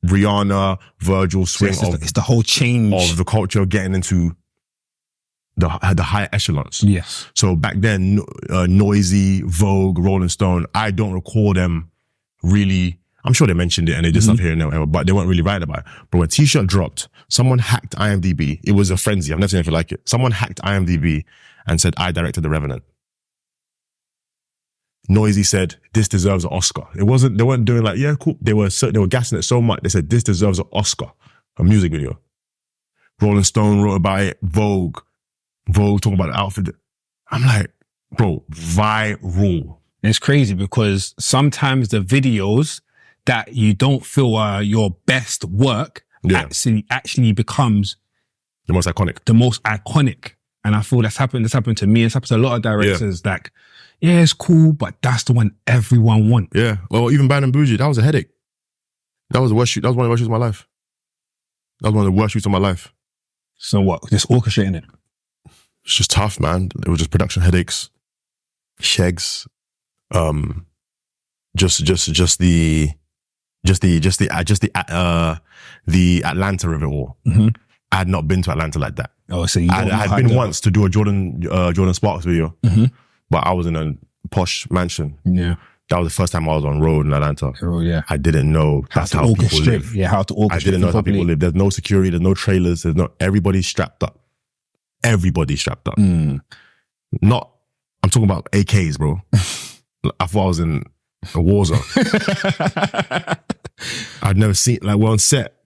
Rihanna, Virgil swing it's the whole change of the culture getting into the higher echelons. Yes. So back then, Noisy, Vogue, Rolling Stone, I don't recall them really. I'm sure they mentioned it and they did stuff here and there, but they weren't really writing about it. But when T-shirt dropped, someone hacked IMDb. It was a frenzy. I've never seen anything like it. Someone hacked IMDb and said, I directed The Revenant. Noisy said, this deserves an Oscar. They weren't doing like, yeah, cool. They were gassing it so much. They said, this deserves an Oscar, a music video. Rolling Stone wrote about it. Vogue talking about the outfit. I'm like, bro, viral. It's crazy because sometimes the videos that you don't feel are your best work actually becomes the most iconic. And I feel that's happened to me. It's happened to a lot of directors. Like, yeah, it's cool, but that's the one everyone wants. Yeah. Well, even Bad and Boujee, that was a headache. That was the worst shoot. That was one of the worst shoots of my life. That was one of the worst shoots of my life. So what? Just orchestrating it? It's just tough, man. It was just production headaches, shegs, the Atlanta of it all. I had not been to Atlanta like that. Oh, so I had been once to do a Jordan Sparks video, but I was in a posh mansion. Yeah, that was the first time I was on road in Atlanta. Oh yeah, I didn't know that's how people live. Yeah, how to orchestrate. I didn't know how people live. There's no security. There's no trailers. Everybody's strapped up. Everybody's strapped up. I'm talking about AKs, bro. I thought I was in a war zone. I'd never seen, like, we're on set.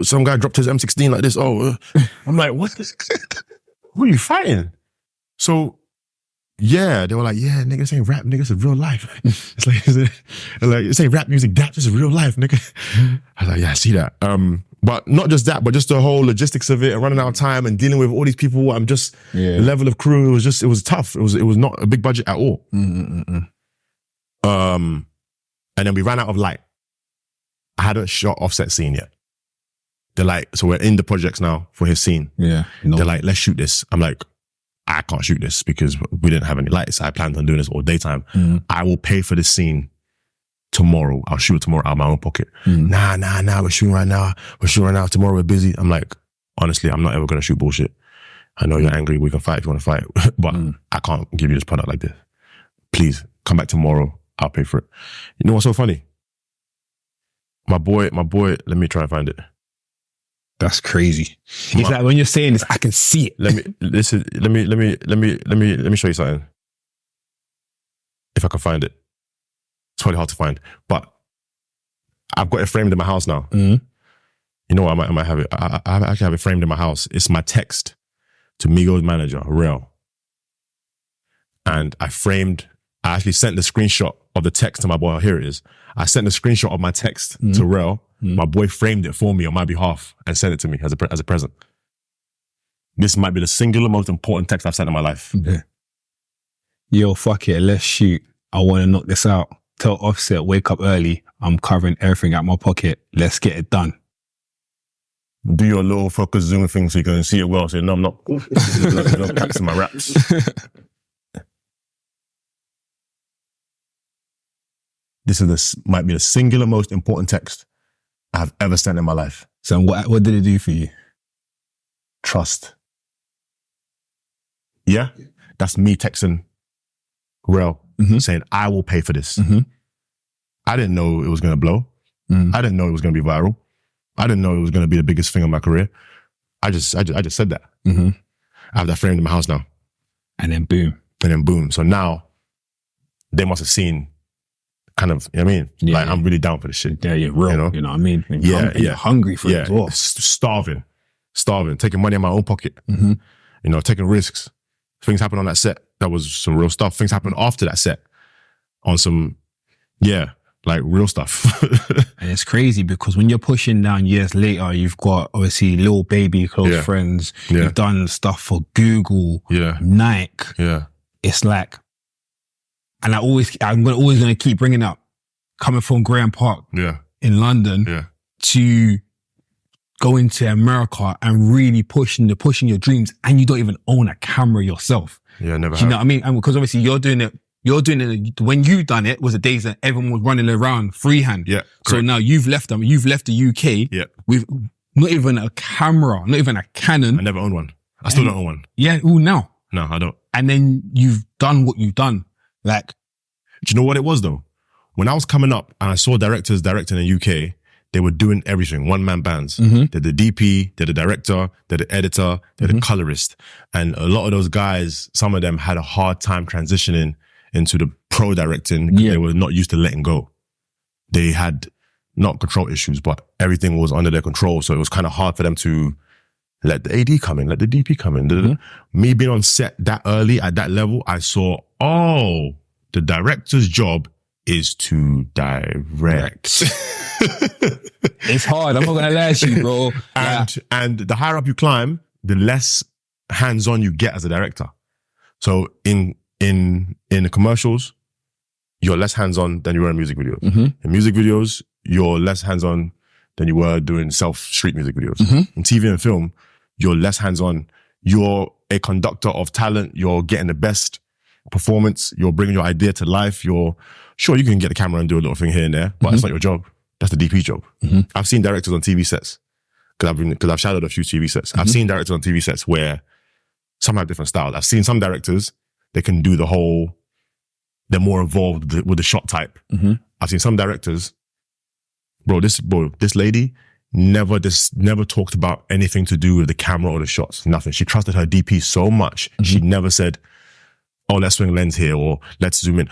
Some guy dropped his M16 like this. I'm like, what? Who are you fighting? So, yeah, they were like, yeah, nigga, this ain't rap, nigga, this is real life. It's like, this ain't rap music, Daps, this is real life, nigga. I was like, yeah, I see that. But not just that, but just the whole logistics of it and running out of time and dealing with all these people. The level of crew, it was tough. It was not a big budget at all. And then we ran out of light. I hadn't shot Offset scene yet. They're like, so we're in the projects now for his scene. Yeah. They're like, let's shoot this. I'm like, I can't shoot this because we didn't have any lights. I planned on doing this all daytime. I will pay for this scene tomorrow. I'll shoot it tomorrow out of my own pocket. Nah, we're shooting right now. Tomorrow we're busy. I'm like, honestly, I'm not ever going to shoot bullshit. I know you're angry. We can fight if you want to fight, but I can't give you this product like this. Please come back tomorrow. I'll pay for it. You know what's so funny? My boy, let me try and find it. That's crazy. It's like when you're saying this, I can see it. Let me show you something. If I can find it. It's probably hard to find, but I've got it framed in my house now. You know what? I might have it. I actually have it framed in my house. It's my text to Migos manager, Rel. And I actually sent the screenshot of the text to my boy. Here it is. I sent the screenshot of my text to Rel. My boy framed it for me on my behalf and sent it to me as a present. This might be the singular most important text I've sent in my life. Yeah. Yo, fuck it. Let's shoot. I want to knock this out. Tell Offset, wake up early. I'm covering everything out my pocket. Let's get it done. Do your little focus zoom thing so you can see it well. Say, no, I'm not. No cats in my raps. This might be the singular most important text I've ever sent in my life. So what did it do for you? Trust. Yeah? That's me texting Rel saying, I will pay for this. I didn't know it was going to blow. I didn't know it was going to be viral. I didn't know it was going to be the biggest thing of my career. I just said that. I have that framed in my house now. And then boom. So now they must have seen kind of, you know what I mean? Yeah, like, I'm really down for this shit. Yeah, you're real. You know what I mean? And you're hungry for it as well. Starving, taking money in my own pocket, you know, taking risks. Things happened on that set. That was some real stuff. Things happened after that set on some, like real stuff. And it's crazy because when you're pushing down years later, you've got obviously Lil Baby, close friends. You've done stuff for Google, Nike. It's like, and I'm always gonna keep bringing up coming from Graham Park in London to going to America and really pushing your dreams, and you don't even own a camera yourself. Yeah, never. Do you know what I mean? And because obviously you're doing it when you done it was the days that everyone was running around freehand. Yeah. So correct. now you've left the UK with not even a camera, not even a Canon. I never owned one. I still don't own one. Yeah, now. No, I don't. And then you've done what you've done. Like, do you know what it was though? When I was coming up and I saw directors directing in the UK, they were doing everything, one-man bands. They're the DP, they're the director, they're the editor, they're the colorist. And a lot of those guys, some of them had a hard time transitioning into the pro directing because they were not used to letting go. They had not control issues, but everything was under their control. So it was kind of hard for them to let the AD come in, let the DP come in. Me being on set that early at that level, I saw, the director's job is to direct. it's hard. I'm not gonna lie to you, bro. And the higher up you climb, the less hands-on you get as a director. So in the commercials, you're less hands-on than you were in music videos. In music videos, you're less hands-on than you were doing street music videos. In TV and film, you're less hands-on. You're a conductor of talent. You're getting the best performance. You're bringing your idea to life. You can get the camera and do a little thing here and there, but it's not your job. That's the DP job. I've seen directors on TV sets because I've shadowed a few TV sets. I've seen directors on TV sets where some have different styles. I've seen some directors, they can do they're more involved with the shot type. I've seen some directors, this lady never talked about anything to do with the camera or the shots. Nothing. She trusted her DP so much. She never said, let's swing lens here or let's zoom in.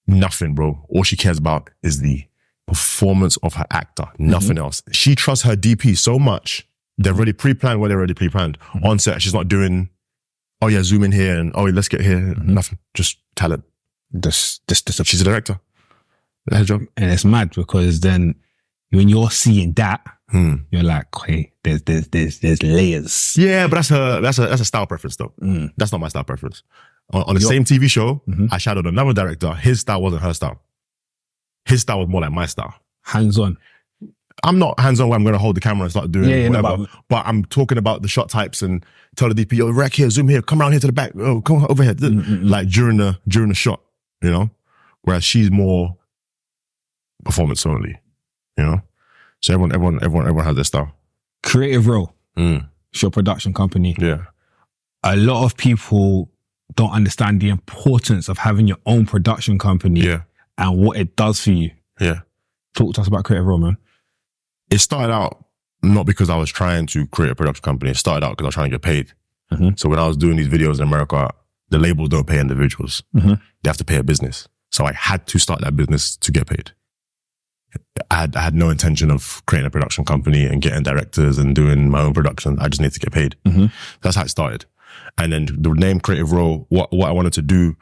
Nothing, bro. All she cares about is the performance of her actor. Nothing else. She trusts her DP so much. They've already pre-planned what they're already pre-planned. On set, she's not doing, zoom in here and let's get here. Nothing. Just talent. She's a director. That's her job. And it's mad because then when you're seeing that, you're like, hey, there's layers. Yeah, but that's a style preference though. That's not my style preference. On the same TV show, I shadowed another director. His style wasn't her style. His style was more like my style. Hands-on. I'm not hands-on where I'm going to hold the camera and start doing whatever. But I'm talking about the shot types and tell the DP, rack here, zoom here, come around here to the back. Oh, come over here. Like during the shot, you know? Whereas she's more performance only, you know? So everyone has their style. Creative Row, it's your production company. Yeah. A lot of people don't understand the importance of having your own production company and what it does for you. Yeah. Talk to us about Creative Row, man. It started out not because I was trying to create a production company. It started out because I was trying to get paid. So when I was doing these videos in America, the labels don't pay individuals. They have to pay a business. So I had to start that business to get paid. I had no intention of creating a production company and getting directors and doing my own production. I just need to get paid. That's how it started. And then the name Creative Row, what I wanted to do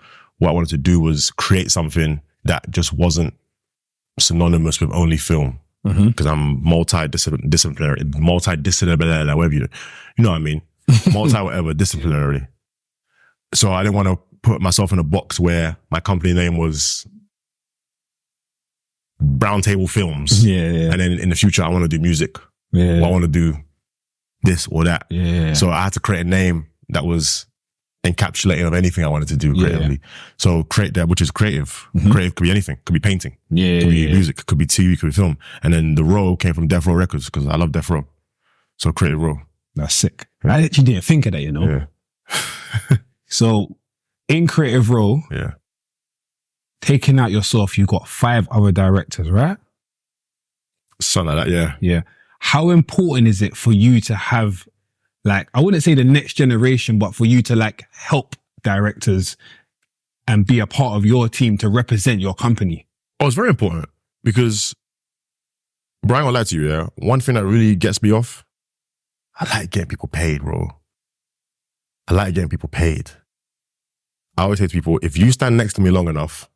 was create something that just wasn't synonymous with only film. Because I'm multidisciplinary, whatever you know what I mean? Disciplinary. So I didn't want to put myself in a box where my company name was Brown Table Films. And then in the future, I want to do music. Or I want to do this or that. So I had to create a name that was encapsulating of anything I wanted to do creatively. So create that, which is creative. Creative could be anything. Could be painting. Could be music. Could be TV. Could be film. And then the Row came from Death Row Records because I love Death Row. So Creative Row. That's sick. I actually didn't think of that, you know? So in Creative Row, taking out yourself, you got 5 other directors, right? Something like that, Yeah. How important is it for you to have, like, I wouldn't say the next generation, but for you to like help directors and be a part of your team to represent your company? Oh, it's very important because, Brian, I'll lie to you, one thing that really gets me off, I like getting people paid, bro. I like getting people paid. I always say to people, if you stand next to me long enough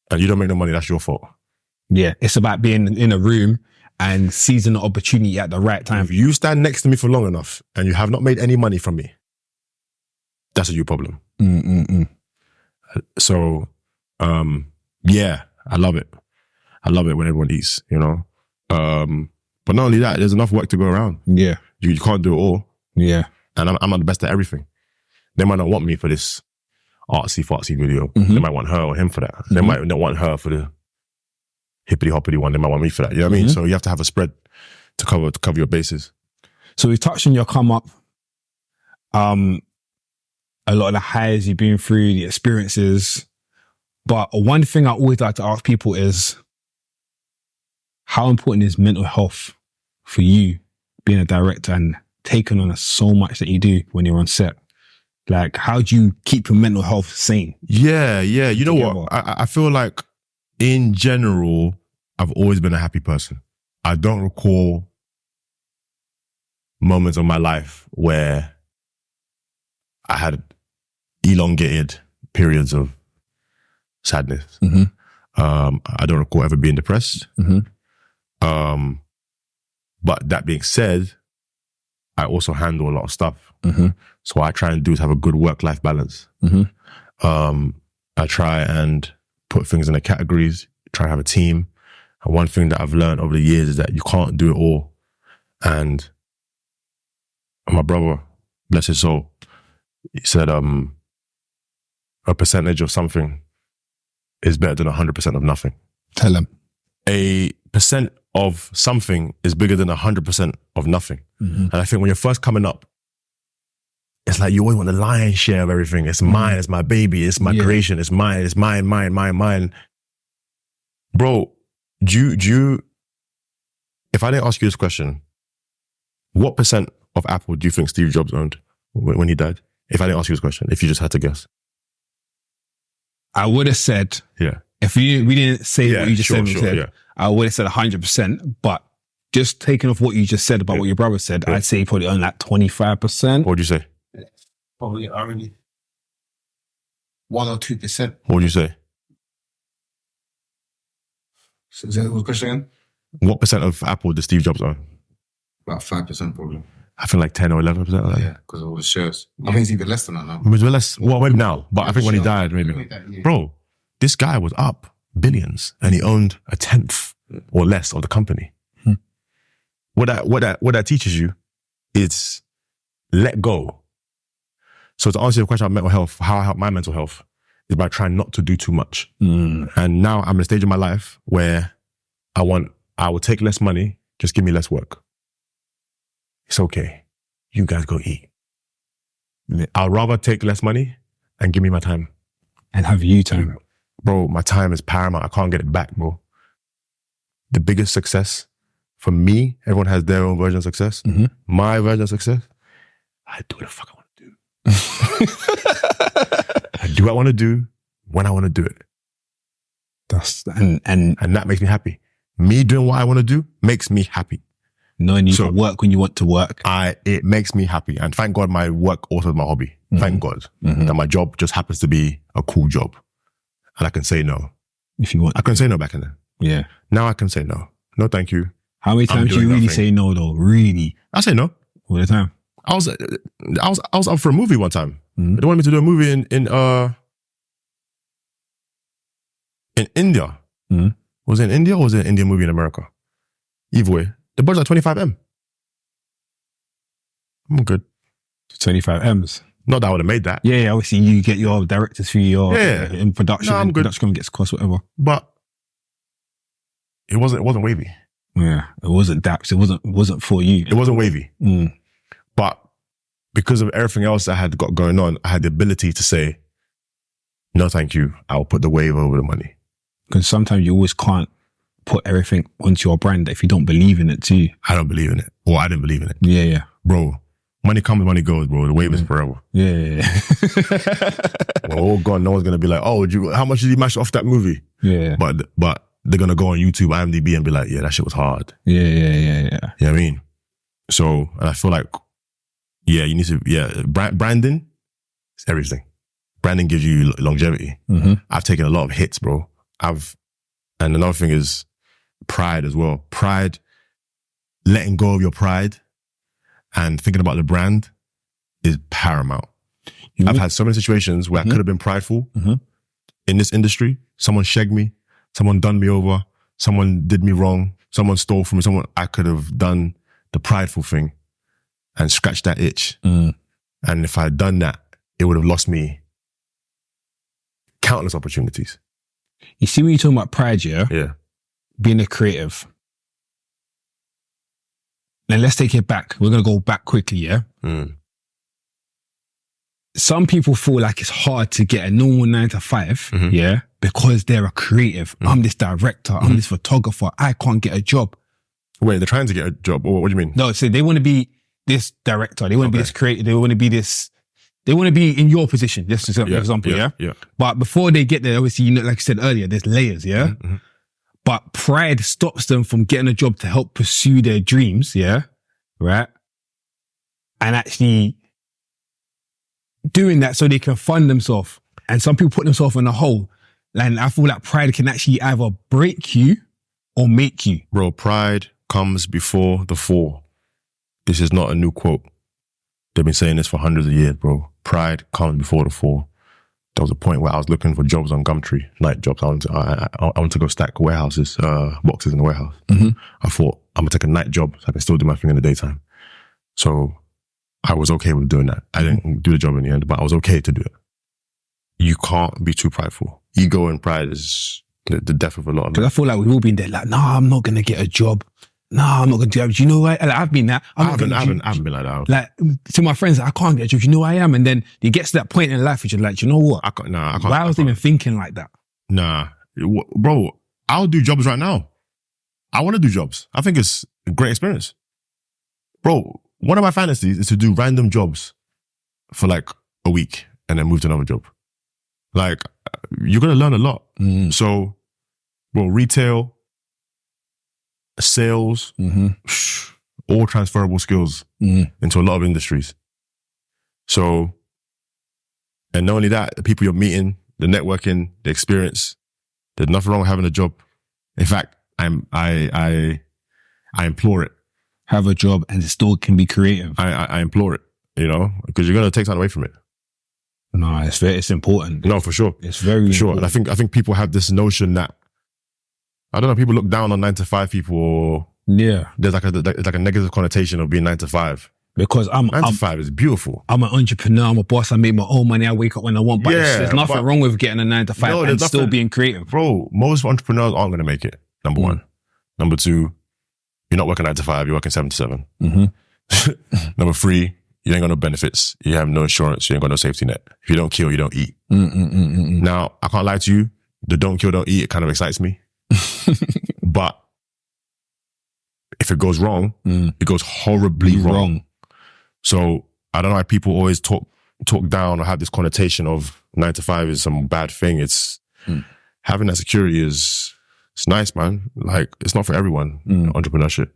and you don't make no money, that's your fault. Yeah, it's about being in a room and seizing the opportunity at the right time. If you stand next to me for long enough and you have not made any money from me, that's a you problem. So, yeah, I love it. I love it when everyone eats, you know? But not only that, there's enough work to go around. Yeah. You can't do it all. Yeah. And I'm not the best at everything. They might not want me for this artsy-fartsy video. They might want her or him for that. They might not want her for the hippity-hoppity one. They might want me for that. You know what I mean? So you have to have a spread to cover your bases. So we touched on your come up. A lot of the highs you've been through, the experiences. But one thing I always like to ask people is, how important is mental health for you being a director and taking on so much that you do when you're on set? Like, how do you keep your mental health sane? Yeah. You know what? I feel like in general, I've always been a happy person. I don't recall moments of my life where I had elongated periods of sadness. I don't recall ever being depressed. But that being said, I also handle a lot of stuff. So what I try and do is have a good work-life balance. I try and put things in the categories, try and have a team. And one thing that I've learned over the years is that you can't do it all. And my brother, bless his soul, he said, a percentage of something is better than 100% of nothing. Tell him. A percent of something is bigger than 100% of nothing. And I think when you're first coming up, it's like you always want the lion's share of everything. It's mine, it's my baby, it's my creation, it's mine, mine. Bro, do you, if I didn't ask you this question, what percent of Apple do you think Steve Jobs owned when he died? If I didn't ask you this question, if you just had to guess. I would have said, if we didn't say what you just said, I would have said 100%, but just taking off what you just said about what your brother said, I'd say probably on that 25%. What would you say? Probably only 1 or 2%. What would you say? So is that the question again? What percent of Apple does Steve Jobs own? About 5% probably. I feel like 10 or 11%. Like that. Yeah, because of all the shares. I think it's even less than that now. Well, maybe now, but I think when he died, maybe. Bro, this guy was up billions and he owned a 10th or less of the company. What that teaches you is let go. So to answer your question about mental health, how I help my mental health is by trying not to do too much. And now I'm in a stage of my life where I will take less money, just give me less work. It's okay. You guys go eat. I'd rather take less money and give me my time. And have you time. Bro, my time is paramount. I can't get it back, bro. The biggest success for me, everyone has their own version of success. Mm-hmm. My version of success, I do what the fuck I want to do. I do what I want to do when I want to do it. And that makes me happy. Me doing what I want to do makes me happy. Knowing you can work when you want to work. It makes me happy. And thank God my work also is my hobby. Mm-hmm. Thank God that my job just happens to be a cool job. And I can say no. If you want. I couldn't say no back in then. Yeah. Now I can say no. No, thank you. How many times do you really say no though? Really? I say no. All the time. I was up for a movie one time. Mm-hmm. They wanted me to do a movie in India. Mm-hmm. Was it in India or was it an Indian movie in America? Either way. The budget's like 25M. I'm good. 25Ms. Not that I would have made that. Yeah, obviously you get your directors fee in production. No, I'm good. Production gets cost, whatever. But it wasn't wavy. Yeah, it wasn't Daps. It wasn't for you. It wasn't wavy. Mm. But because of everything else I had got going on, I had the ability to say, no, thank you. I'll put the wave over the money. Because sometimes you always can't put everything onto your brand if you don't believe in it too. I don't believe in it. Or I didn't believe in it. Yeah. Bro, money comes, money goes, bro. The wave is forever. Yeah. Well, oh God, no one's going to be like, oh, how much did you mash off that movie? Yeah. But they're going to go on YouTube, IMDb and be like, yeah, that shit was hard. Yeah. You know what I mean? So, and I feel like, yeah, you need to, branding is everything. Branding gives you longevity. Mm-hmm. I've taken a lot of hits, bro. And another thing is pride as well. Pride, letting go of your pride and thinking about the brand is paramount. I've had so many situations where I could have been prideful in this industry. Someone shagged me. Someone done me over. Someone did me wrong. Someone stole from me. I could have done the prideful thing and scratched that itch. Mm. And if I had done that, it would have lost me countless opportunities. You see when you're talking about pride, yeah? Being a creative. Now let's take it back. We're going to go back quickly, yeah? Mm. Some people feel like it's hard to get a normal 9 to 5, yeah? Because they're a creative. I'm this director. I'm this photographer. I can't get a job. Wait, they're trying to get a job? Or what do you mean? No, so they want to be this director. They want to be this creative. They want to be this... They want to be in your position, just as an example, yeah? But before they get there, obviously, like I said earlier, there's layers, yeah? Mm-hmm. But pride stops them from getting a job to help pursue their dreams, yeah? Right? And actually doing that so they can fund themselves. And some people put themselves in a hole. And I feel like pride can actually either break you or make you. Bro, pride comes before the fall. This is not a new quote. They've been saying this for hundreds of years, bro. Pride comes before the fall. There was a point where I was looking for jobs on Gumtree, night jobs. I want to go stack warehouses, boxes in the warehouse. Mm-hmm. I thought, I'm going to take a night job so I can still do my thing in the daytime. So I was okay with doing that. I didn't do the job in the end, but I was okay to do it. You can't be too prideful. Ego and pride is the death of a lot of men. Because I feel like we've all been there, like, nah, I'm not going to get a job. Nah, I'm not going to do that. You know what? Like, I've been that. I haven't been like that. Like, to my friends, I can't get a job. You know who I am? And then it gets to that point in life which you're like, you know what? I can't. Why was I even thinking like that? Nah. Bro, I'll do jobs right now. I want to do jobs. I think it's a great experience. Bro, one of my fantasies is to do random jobs for like a week and then move to another job. Like, you're going to learn a lot. Mm. So, bro, retail, sales, all transferable skills into a lot of industries. So, and not only that, the people you're meeting, the networking, the experience, there's nothing wrong with having a job. In fact, I implore it. Have a job and still can be creative. I implore it, you know, because you're going to take something away from it. No, it's important. No, for sure. It's very important. And I think people have this notion that, I don't know, people look down on 9 to 5 people, or there's like a negative connotation of being 9 to 5. Because 9 to 5 is beautiful. I'm an entrepreneur, I'm a boss, I make my own money, I wake up when I want, but there's nothing wrong with getting a 9 to 5 and still being creative. Bro, most entrepreneurs aren't going to make it, number one. Number 2, you're not working 9 to 5, you're working 7 to 7. Number 3, you ain't got no benefits. You have no insurance. You ain't got no safety net. If you don't kill, you don't eat. Now, I can't lie to you. The don't kill, don't eat, it kind of excites me. But if it goes wrong, it goes horribly wrong. So I don't know why people always talk down or have this connotation of 9 to 5 is some bad thing. It's having that security it's nice, man. Like, it's not for everyone, entrepreneurship.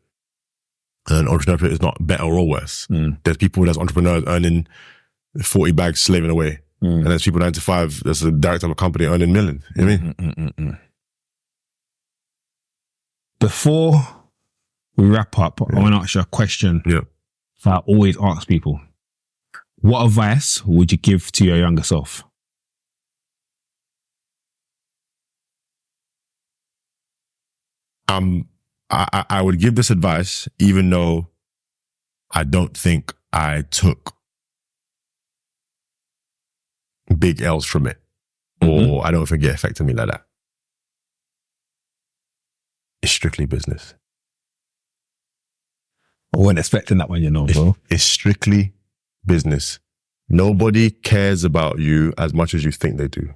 And entrepreneurship is not better or worse. There's people that's entrepreneurs earning 40 bags slaving away. And there's people 9 to 5 that's the director of a company earning millions. You know what I mean? Before we wrap up, I want to ask you a question that I always ask people. What advice would you give to your younger self? I would give this advice, even though I don't think I took big L's from it, or I don't think it affected me like that. It's strictly business. I wasn't expecting that one, you know, bro. It's strictly business. Nobody cares about you as much as you think they do.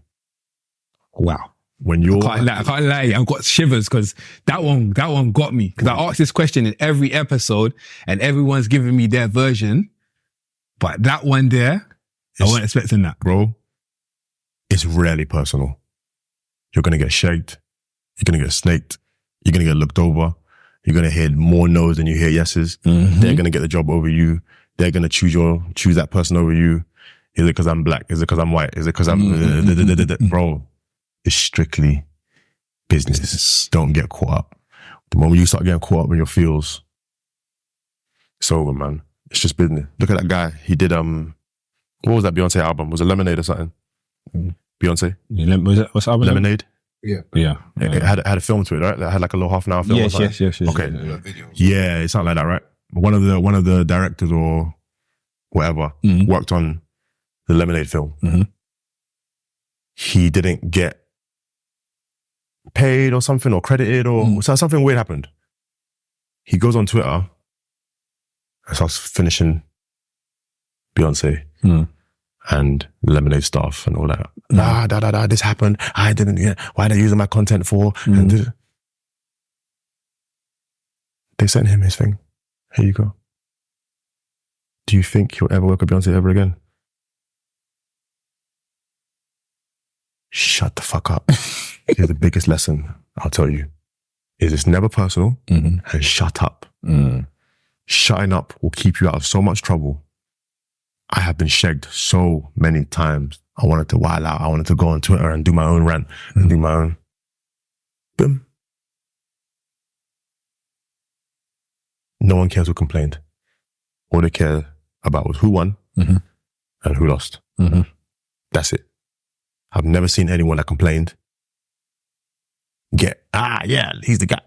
Wow. When you're, I can't lie, I've got shivers because that one got me. Because I asked this question in every episode and everyone's giving me their version. But that one there, I wasn't expecting that. Bro, it's rarely personal. You're going to get shagged. You're going to get snaked. You're going to get looked over. You're going to hear more no's than you hear yeses. They're going to get the job over you. They're going to choose that person over you. Is it because I'm black? Is it because I'm white? Is it because I'm... Bro, it's strictly business. Don't get caught up. The moment you start getting caught up in your feels, it's over, man. It's just business. Look at that guy. He did, what was that Beyonce album? Was it Lemonade or something? Beyonce? Was it, what's the album? Lemonade? Yeah. It had a film to it, right? That had like a little half an hour film. Yes. Okay. Yeah, it's something like that, right? One of the directors or whatever worked on the Lemonade film. He didn't get paid or something, or credited, or something weird happened. He goes on Twitter and starts finishing Beyonce and Lemonade stuff and all that. This happened. I didn't get. Why are they using my content for? And they sent him his thing. Here you go. Do you think he'll ever work with Beyonce ever again? Shut the fuck up. Here's the biggest lesson I'll tell you. Is it's never personal and shut up. Shutting up will keep you out of so much trouble. I have been shagged so many times. I wanted to wild out. I wanted to go on Twitter and do my own rant and do my own. Boom. No one cares who complained. All they care about was who won and who lost. That's it. I've never seen anyone that complained get, he's the guy.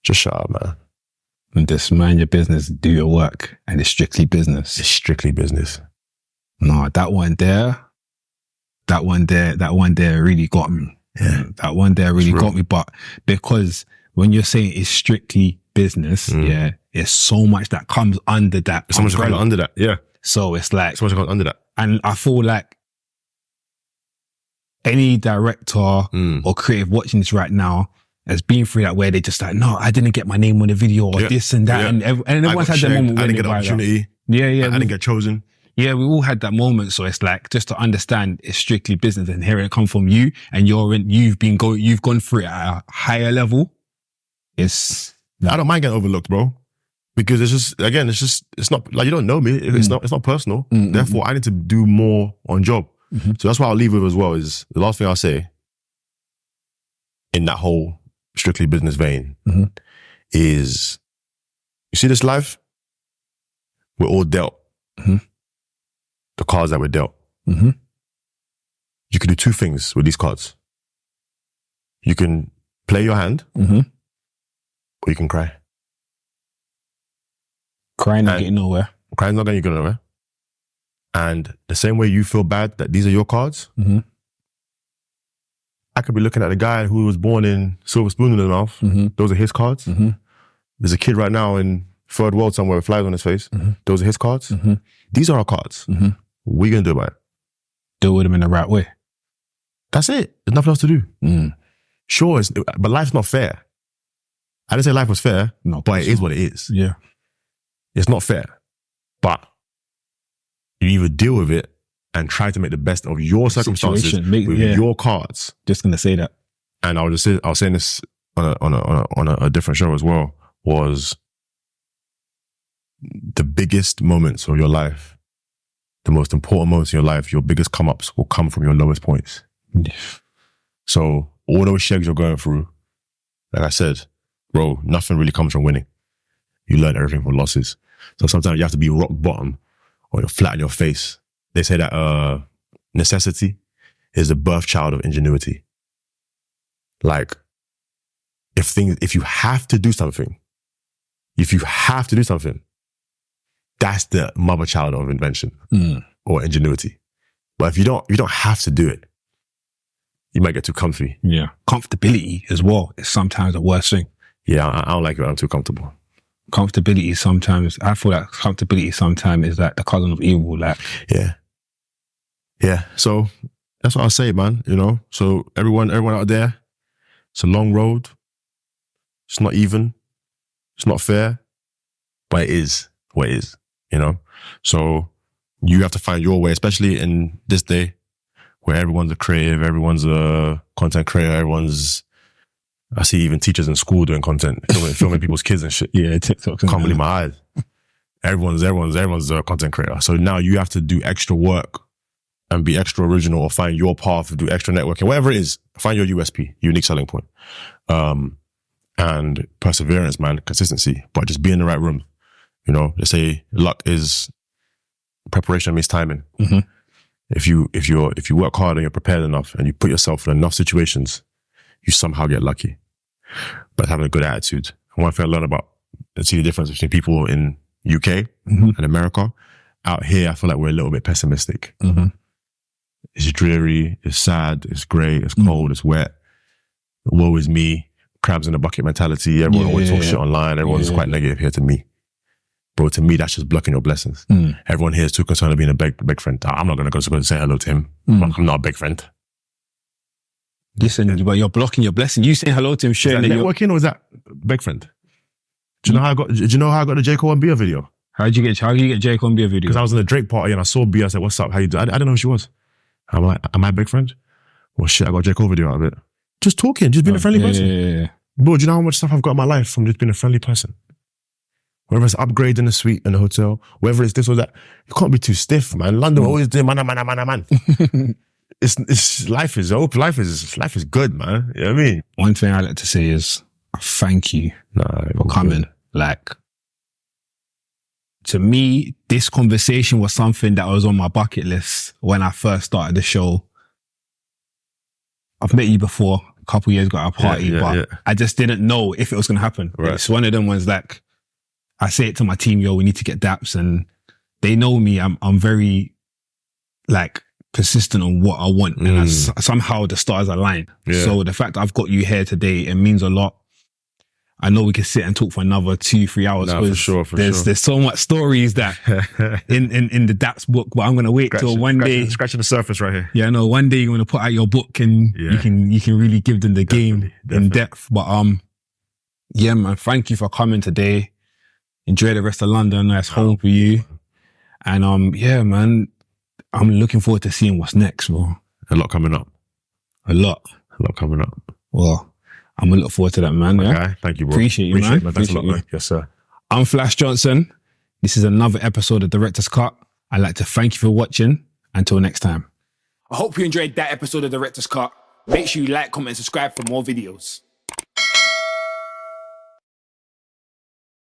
Just shut up, man. And just mind your business, do your work, and it's strictly business. It's strictly business. No, that one there really got me. Yeah. That one there really got me. But because when you're saying it's strictly business, it's so much that comes under that. So much comes under that, yeah. So it's like, so much comes under that. And I feel like any director or creative watching this right now has been through that where they just like, no, I didn't get my name on the video or this and that. And everyone's had that moment. I didn't get the opportunity. I didn't get chosen. Yeah, we all had that moment. So it's like, just to understand it's strictly business and hearing it come from you and you've gone through it at a higher level. I don't mind getting overlooked, bro. Because it's not like you don't know me. It's not personal. Therefore, I need to do more on job. So that's what I'll leave with as well is the last thing I'll say in that whole strictly business vein is, you see this life? We're all dealt the cards that we're dealt. You can do two things with these cards. You can play your hand or you can cry. Crying not getting nowhere. Crying's not going to get nowhere. And the same way you feel bad that these are your cards, I could be looking at the guy who was born in silver spoon in his mouth. Those are his cards. There's a kid right now in third world somewhere with flies on his face. Those are his cards. These are our cards. What are you going to do about it? Deal with them in the right way. That's it. There's nothing else to do. Sure, but life's not fair. I didn't say life was fair, but it is what it is. Yeah. It's not fair. But you either deal with it and try to make the best of your circumstances with your cards. Just going to say that. And I was saying this on a different show as well, was the biggest moments of your life, the most important moments in your life, your biggest come-ups will come from your lowest points. So all those shags you're going through, like I said, bro, nothing really comes from winning. You learn everything from losses. So sometimes you have to be rock bottom or you're flat on your face. They say that necessity is the birth child of ingenuity. Like, if you have to do something, that's the mother child of invention or ingenuity. But if you don't have to do it, you might get too comfy. Yeah. Comfortability as well is sometimes the worst thing. Yeah, I don't like it when I'm too comfortable. Comfortability sometimes, I feel like comfortability sometimes is like the cousin of evil. Like, yeah. So that's what I'll say, man. You know, so everyone out there, it's a long road. It's not even. It's not fair, but it is what it is. You know, so you have to find your way, especially in this day where everyone's a creative, everyone's a content creator, I see even teachers in school doing content, filming people's kids and shit. Yeah, TikTok. Can't believe my eyes. Everyone's a content creator. So now you have to do extra work and be extra original or find your path, do extra networking, whatever it is, find your USP, unique selling point. And perseverance, man, consistency, but just be in the right room. You know, they say luck is preparation means timing. If you work hard and you're prepared enough and you put yourself in enough situations, you somehow get lucky. But having a good attitude. And one thing I learned about, and see the difference between people in UK and America. Out here, I feel like we're a little bit pessimistic. It's dreary, it's sad, it's grey, it's cold, it's wet. Woe is me. Crabs in a bucket mentality. Everyone always talks shit online. Everyone's quite negative here to me. Bro, to me, that's just blocking your blessings. Everyone here is too concerned of being a big friend. I'm not going to go and say hello to him. I'm not a big friend. Listen, but you're blocking your blessing. You saying hello to him, sharing that networking or was that big friend? Do you know how I got the J. Cole and Bia video? How did you get J. Cole and Bia video? Because I was in a Drake party and I saw Bia. I said, "What's up? How you doing?" I didn't know who she was. I'm like, "Am I a big friend?" Well, shit, I got a J. Cole video out of it. Just talking, just being a friendly person. Yeah. Bro, do you know how much stuff I've got in my life from just being a friendly person? Whether it's upgrading the suite in the hotel, whether it's this or that, you can't be too stiff, man. London always doing man. It's life is open. Life is good, man. You know what I mean? One thing I like to say is thank you for coming. Good. Like, to me, this conversation was something that was on my bucket list when I first started the show. I've met you before a couple of years ago at a party, but I just didn't know if it was going to happen. Right. It's one of them ones like, I say it to my team, yo, we need to get Daps, and they know me. I'm very like persistent on what I want, and somehow the stars align. Yeah. So the fact that I've got you here today, it means a lot. I know we can sit and talk for another 2-3 hours. No, for sure. There's so much stories that in the Daps book, but I'm gonna wait till one day. Scratching the surface right here. Yeah, no, one day you're gonna put out your book and you can really give them the game in depth. But yeah, man, thank you for coming today. Enjoy the rest of London. Nice home for you. And yeah, man, I'm looking forward to seeing what's next, bro. A lot coming up. A lot coming up. Well, I'm gonna look forward to that, man. Okay, yeah? Thank you, bro. Appreciate you, man. Thanks a lot, man. Yes, sir. I'm Flash Johnson. This is another episode of Director's Cut. I'd like to thank you for watching. Until next time. I hope you enjoyed that episode of Director's Cut. Make sure you like, comment, and subscribe for more videos.